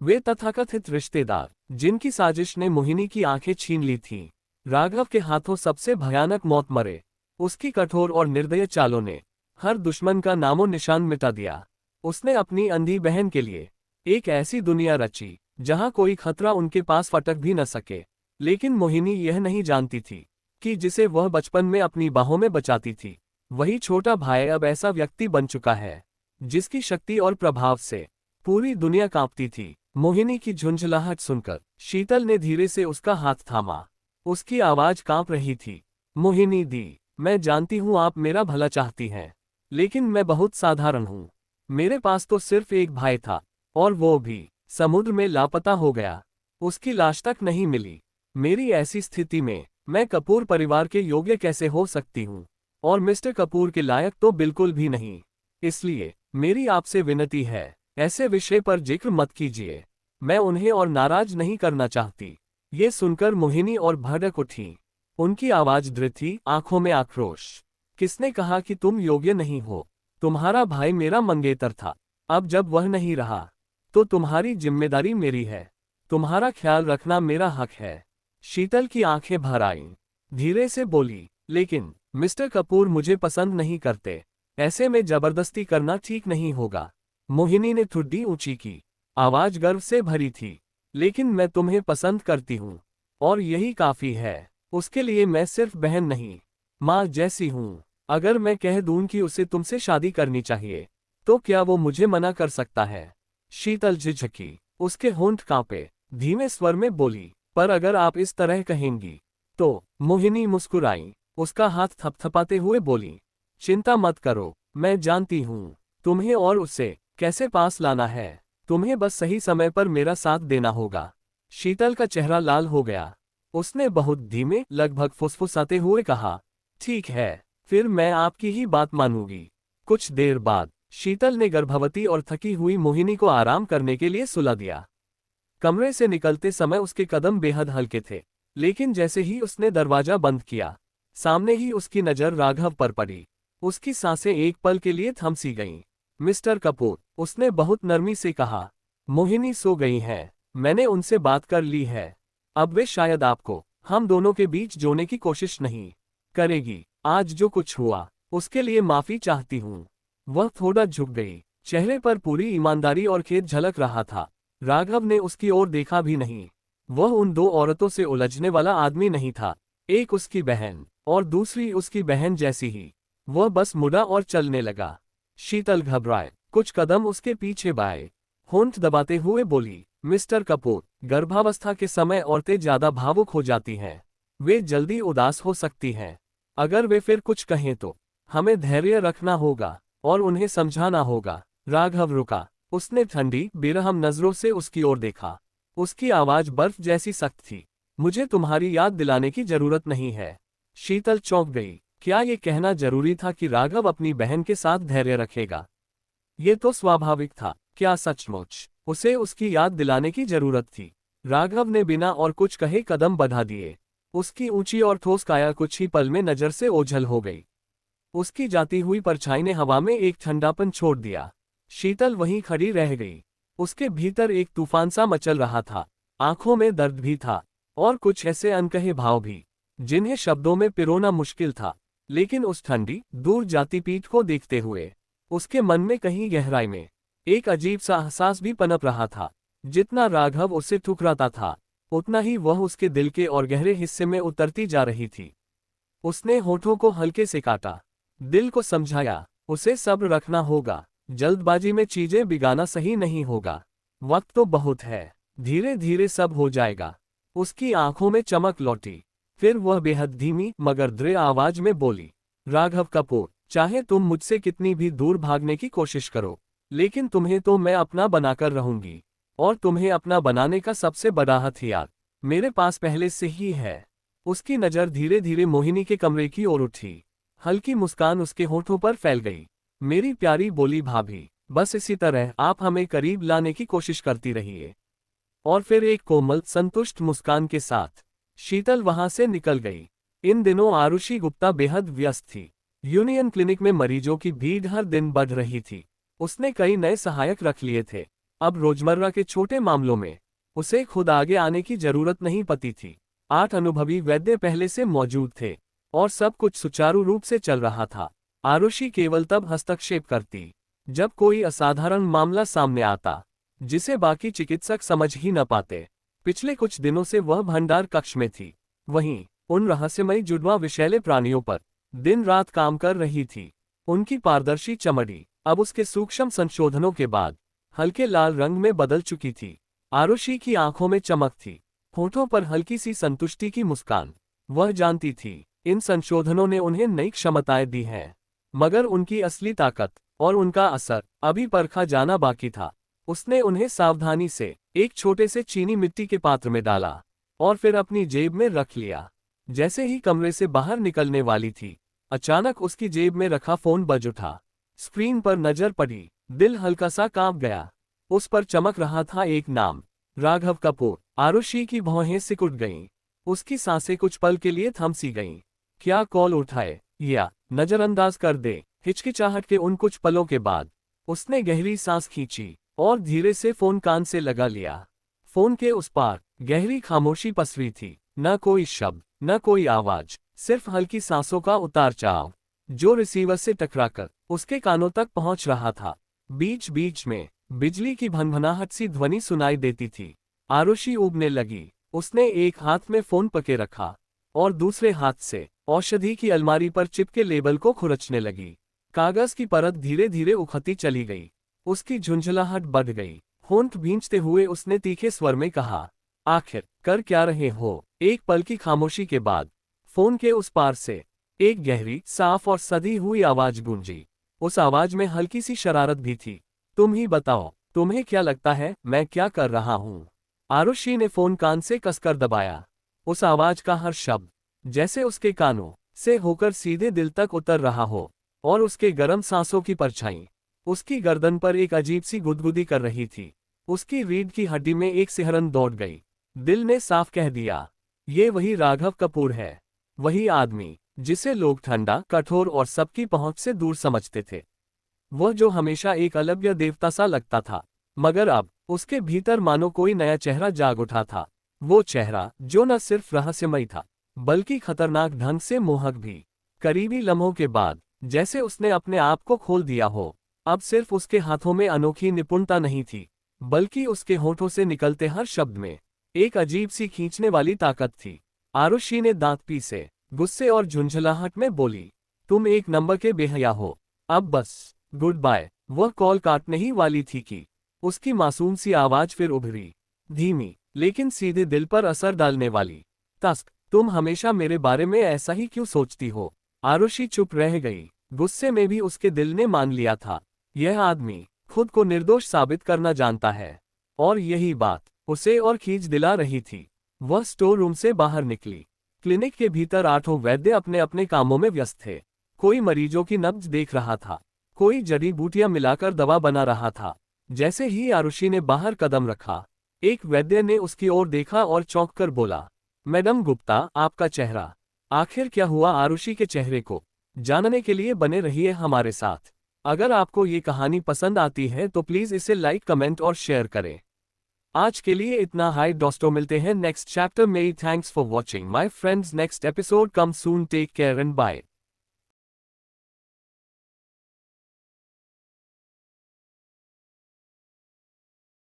वे तथाकथित रिश्तेदार जिनकी साजिश ने मोहिनी की आंखें छीन ली थीं। राघव के हाथों सबसे भयानक मौत मरे। उसकी कठोर और निर्दय चालों ने हर दुश्मन का नामो निशान मिटा दिया। उसने अपनी अंधी बहन के लिए एक ऐसी दुनिया रची जहां कोई खतरा उनके पास फटक भी न सके। लेकिन मोहिनी यह नहीं जानती थी कि जिसे वह बचपन में अपनी बाहों में बचाती थी, वही छोटा भाई अब ऐसा व्यक्ति बन चुका है जिसकी शक्ति और प्रभाव से पूरी दुनिया कांपती थी। मोहिनी की झुंझलाहट सुनकर शीतल ने धीरे से उसका हाथ थामा। उसकी आवाज कांप रही थी। मोहिनी दी, मैं जानती हूँ आप मेरा भला चाहती हैं, लेकिन मैं बहुत साधारण हूँ। मेरे पास तो सिर्फ एक भाई था और वो भी समुद्र में लापता हो गया। उसकी लाश तक नहीं मिली। मेरी ऐसी स्थिति में मैं कपूर परिवार के योग्य कैसे हो सकती हूँ? और मिस्टर कपूर के लायक तो बिल्कुल भी नहीं। इसलिए मेरी आपसे विनती है, ऐसे विषय पर जिक्र मत कीजिए। मैं उन्हें और नाराज नहीं करना चाहती। ये सुनकर मोहिनी और भड़क उठी। उनकी आवाज दृढ़ थी, आंखों में आक्रोश। किसने कहा कि तुम योग्य नहीं हो? तुम्हारा भाई मेरा मंगेतर था। अब जब वह नहीं रहा तो तुम्हारी जिम्मेदारी मेरी है। तुम्हारा ख्याल रखना मेरा हक है। शीतल की आंखें भर आईं। धीरे से बोली, लेकिन मिस्टर कपूर मुझे पसंद नहीं करते। ऐसे में जबरदस्ती करना ठीक नहीं होगा। मोहिनी ने ठुड्डी ऊंची की। आवाज गर्व से भरी थी। लेकिन मैं तुम्हें पसंद करती हूँ और यही काफी है। उसके लिए मैं सिर्फ बहन नहीं, माँ जैसी हूँ। अगर मैं कह दूं कि उसे तुमसे शादी करनी चाहिए, तो क्या वो मुझे मना कर सकता है? शीतल झिझकी। उसके होंठ कांपे। धीमे स्वर में बोली, पर अगर आप इस तरह कहेंगी तो। मोहिनी मुस्कुराई। उसका हाथ थपथपाते हुए बोली, चिंता मत करो, मैं जानती हूँ तुम्हें और उसे कैसे पास लाना है। तुम्हें बस सही समय पर मेरा साथ देना होगा। शीतल का चेहरा लाल हो गया। उसने बहुत धीमे, लगभग फुसफुसाते हुए कहा, ठीक है, फिर मैं आपकी ही बात मानूंगी। कुछ देर बाद शीतल ने गर्भवती और थकी हुई मोहिनी को आराम करने के लिए सुला दिया। कमरे से निकलते समय उसके कदम बेहद हल्के थे, लेकिन जैसे ही उसने दरवाजा बंद किया, सामने ही उसकी नजर राघव पर पड़ी। उसकी सांसें एक पल के लिए थम सी गईं। मिस्टर कपूर, उसने बहुत नरमी से कहा, मोहिनी सो गई हैं। मैंने उनसे बात कर ली है। अब वे शायद आपको हम दोनों के बीच जोड़ने की कोशिश नहीं करेगी। आज जो कुछ हुआ उसके लिए माफी चाहती हूँ। वह थोड़ा झुक गई। चेहरे पर पूरी ईमानदारी और खेद झलक रहा था। राघव ने उसकी ओर देखा भी नहीं। वह उन दो औरतों से उलझने वाला आदमी नहीं था। एक उसकी बहन और दूसरी उसकी बहन जैसी ही। वह बस मुड़ा और चलने लगा। शीतल घबराए कुछ कदम उसके पीछे बाए। होंठ दबाते हुए बोली, मिस्टर कपूर, गर्भावस्था के समय औरतें ज्यादा भावुक हो जाती हैं। वे जल्दी उदास हो सकती हैं। अगर वे फिर कुछ कहें तो हमें धैर्य रखना होगा और उन्हें समझाना होगा। राघव रुका। उसने ठंडी बेरहम नजरों से उसकी ओर देखा। उसकी आवाज बर्फ जैसी सख्त थी। मुझे तुम्हारी याद दिलाने की जरूरत नहीं है। शीतल चौंक गई। क्या ये कहना जरूरी था कि राघव अपनी बहन के साथ धैर्य रखेगा? ये तो स्वाभाविक था। क्या सचमुच उसे उसकी याद दिलाने की जरूरत थी? राघव ने बिना और कुछ कहे कदम बढ़ा दिए। उसकी ऊंची और ठोस काया कुछ ही पल में नजर से ओझल हो गई। उसकी जाती हुई परछाई ने हवा में एक ठंडापन छोड़ दिया। शीतल वहीं खड़ी रह गई। उसके भीतर एक तूफान सा मचल रहा था। आंखों में दर्द भी था और कुछ ऐसे अनकहे भाव भी जिन्हें शब्दों में पिरोना मुश्किल था। लेकिन उस ठंडी दूर जाती पीठ को देखते हुए उसके मन में कहीं गहराई में एक अजीब सा एहसास भी पनप रहा था। जितना राघव उसे ठुकराता था उतना ही वह उसके दिल के और गहरे हिस्से में उतरती जा रही थी। उसने होठों को हल्के से काटा। दिल को समझाया, उसे सब्र रखना होगा। जल्दबाजी में चीजें बिगाना सही नहीं होगा। वक्त तो बहुत है, धीरे धीरे सब हो जाएगा। उसकी आंखों में चमक लौटी। फिर वह बेहद धीमी मगर दृढ़ आवाज में बोली, राघव कपूर, चाहे तुम मुझसे कितनी भी दूर भागने की कोशिश करो, लेकिन तुम्हें तो मैं अपना बनाकर रहूंगी। और तुम्हें अपना बनाने का सबसे बड़ा हथियार मेरे पास पहले से ही है। उसकी नज़र धीरे धीरे मोहिनी के कमरे की ओर उठी। हल्की मुस्कान उसके होठों पर फैल गई। मेरी प्यारी बोली भाभी, बस इसी तरह आप हमें करीब लाने की कोशिश करती रहिए। और फिर एक कोमल संतुष्ट मुस्कान के साथ शीतल वहां से निकल गई। इन दिनों आरुषि गुप्ता बेहद व्यस्त थी। यूनियन क्लिनिक में मरीजों की भीड़ हर दिन बढ़ रही थी। उसने कई नए सहायक रख लिए थे। अब रोजमर्रा के छोटे मामलों में उसे खुद आगे आने की जरूरत नहीं पड़ती थी। 8 अनुभवी वैद्य पहले से मौजूद थे और सब कुछ सुचारू रूप से चल रहा था। आरुषि केवल तब हस्तक्षेप करती जब कोई असाधारण मामला सामने आता जिसे बाकी चिकित्सक समझ ही न पाते। पिछले कुछ दिनों से वह भंडार कक्ष में थी। वहीं उन रहस्यमयी जुड़वा विषैले प्राणियों पर दिन रात काम कर रही थी। उनकी पारदर्शी चमड़ी अब उसके सूक्ष्म संशोधनों के बाद हल्के लाल रंग में बदल चुकी थी। आरुषि की आंखों में चमक थी, होठों पर हल्की सी संतुष्टि की मुस्कान। वह जानती थी इन संशोधनों ने उन्हें नई क्षमताएं दी हैं, मगर उनकी असली ताकत और उनका असर अभी परखा जाना बाकी था। उसने उन्हें सावधानी से एक छोटे से चीनी मिट्टी के पात्र में डाला और फिर अपनी जेब में रख लिया। जैसे ही कमरे से बाहर निकलने वाली थी, अचानक उसकी जेब में रखा फोन बज उठा। स्क्रीन पर नजर पड़ी, दिल हल्का सा कांप गया। उस पर चमक रहा था एक नाम, राघव कपूर। आरुषि की भौहें सिकुड़ गईं। उसकी सांसें कुछ पल के लिए थम सी गईं। क्या कॉल उठाए या नजरअंदाज कर दे? हिचकिचाहट के उन कुछ पलों के बाद उसने गहरी सांस खींची और धीरे से फोन कान से लगा लिया। फोन के उस पार गहरी खामोशी पसरी थी। न कोई शब्द, न कोई आवाज, सिर्फ हल्की सांसों का उतार चढ़ाव जो रिसीवर से टकराकर उसके कानों तक पहुंच रहा था। बीच बीच में बिजली की भनभनाहट सी ध्वनि सुनाई देती थी। आरुषि ऊबने लगी। उसने एक हाथ में फोन पकड़े रखा और दूसरे हाथ से औषधि की अलमारी पर चिपके लेबल को खुरचने लगी। कागज की परत धीरे धीरे उखड़ती चली गई। उसकी झुंझलाहट बढ़ गई। होंठ भींचते हुए उसने तीखे स्वर में कहा, आखिर कर क्या रहे हो? एक पल की खामोशी के बाद फोन के उस पार से एक गहरी, साफ और सधी हुई आवाज गूंजी। उस आवाज में हल्की सी शरारत भी थी। तुम ही बताओ, तुम्हें क्या लगता है मैं क्या कर रहा हूं? आरुषि ने फोन कान से कसकर दबाया। उस आवाज का हर शब्द जैसे उसके कानों से होकर सीधे दिल तक उतर रहा हो और उसके गर्म सांसों की परछाई उसकी गर्दन पर एक अजीब सी गुदगुदी कर रही थी। उसकी रीढ़ की हड्डी में एक सिहरन दौड़ गई। दिल ने साफ कह दिया, ये वही राघव कपूर है, वही आदमी जिसे लोग ठंडा, कठोर और सबकी पहुंच से दूर समझते थे। वह जो हमेशा एक अलभ्य देवता सा लगता था, मगर अब उसके भीतर मानो कोई नया चेहरा जाग उठा था। वो चेहरा जो न सिर्फ रहस्यमय था बल्कि खतरनाक ढंग से मोहक भी। करीबी लम्हों के बाद जैसे उसने अपने आप को खोल दिया हो। अब सिर्फ उसके हाथों में अनोखी निपुणता नहीं थी, बल्कि उसके होठों से निकलते हर शब्द में एक अजीब सी खींचने वाली ताकत थी। आरुषि ने दांत पीसे, गुस्से और झुंझलाहट में बोली, तुम एक नंबर के बेहया हो। अब बस, गुड बाय। वह कॉल काटने ही वाली थी कि उसकी मासूम सी आवाज फिर उभरी, धीमी लेकिन सीधे दिल पर असर डालने वाली। तस्क, तुम हमेशा मेरे बारे में ऐसा ही क्यों सोचती हो? आरुषि चुप रह गई। गुस्से में भी उसके दिल ने मान लिया था, यह आदमी खुद को निर्दोष साबित करना जानता है। और यही बात उसे और खींच दिला रही थी। वह स्टोर रूम से बाहर निकली। क्लिनिक के भीतर 8 वैद्य अपने अपने कामों में व्यस्त थे। कोई मरीजों की नब्ज देख रहा था, कोई जड़ी बूटियां मिलाकर दवा बना रहा था। जैसे ही आरुषि ने बाहर कदम रखा, एक वैद्य ने उसकी ओर देखा और चौंक कर बोला, मैडम गुप्ता, आपका चेहरा। आखिर क्या हुआ? आरुषि के चेहरे को जानने के लिए बने रहिए हमारे साथ। अगर आपको ये कहानी पसंद आती है तो प्लीज इसे लाइक, कमेंट और शेयर करें। आज के लिए इतना। हाई दोस्तों, मिलते हैं नेक्स्ट चैप्टर में। Thanks for watching my friends. Next episode come soon. Take care and bye.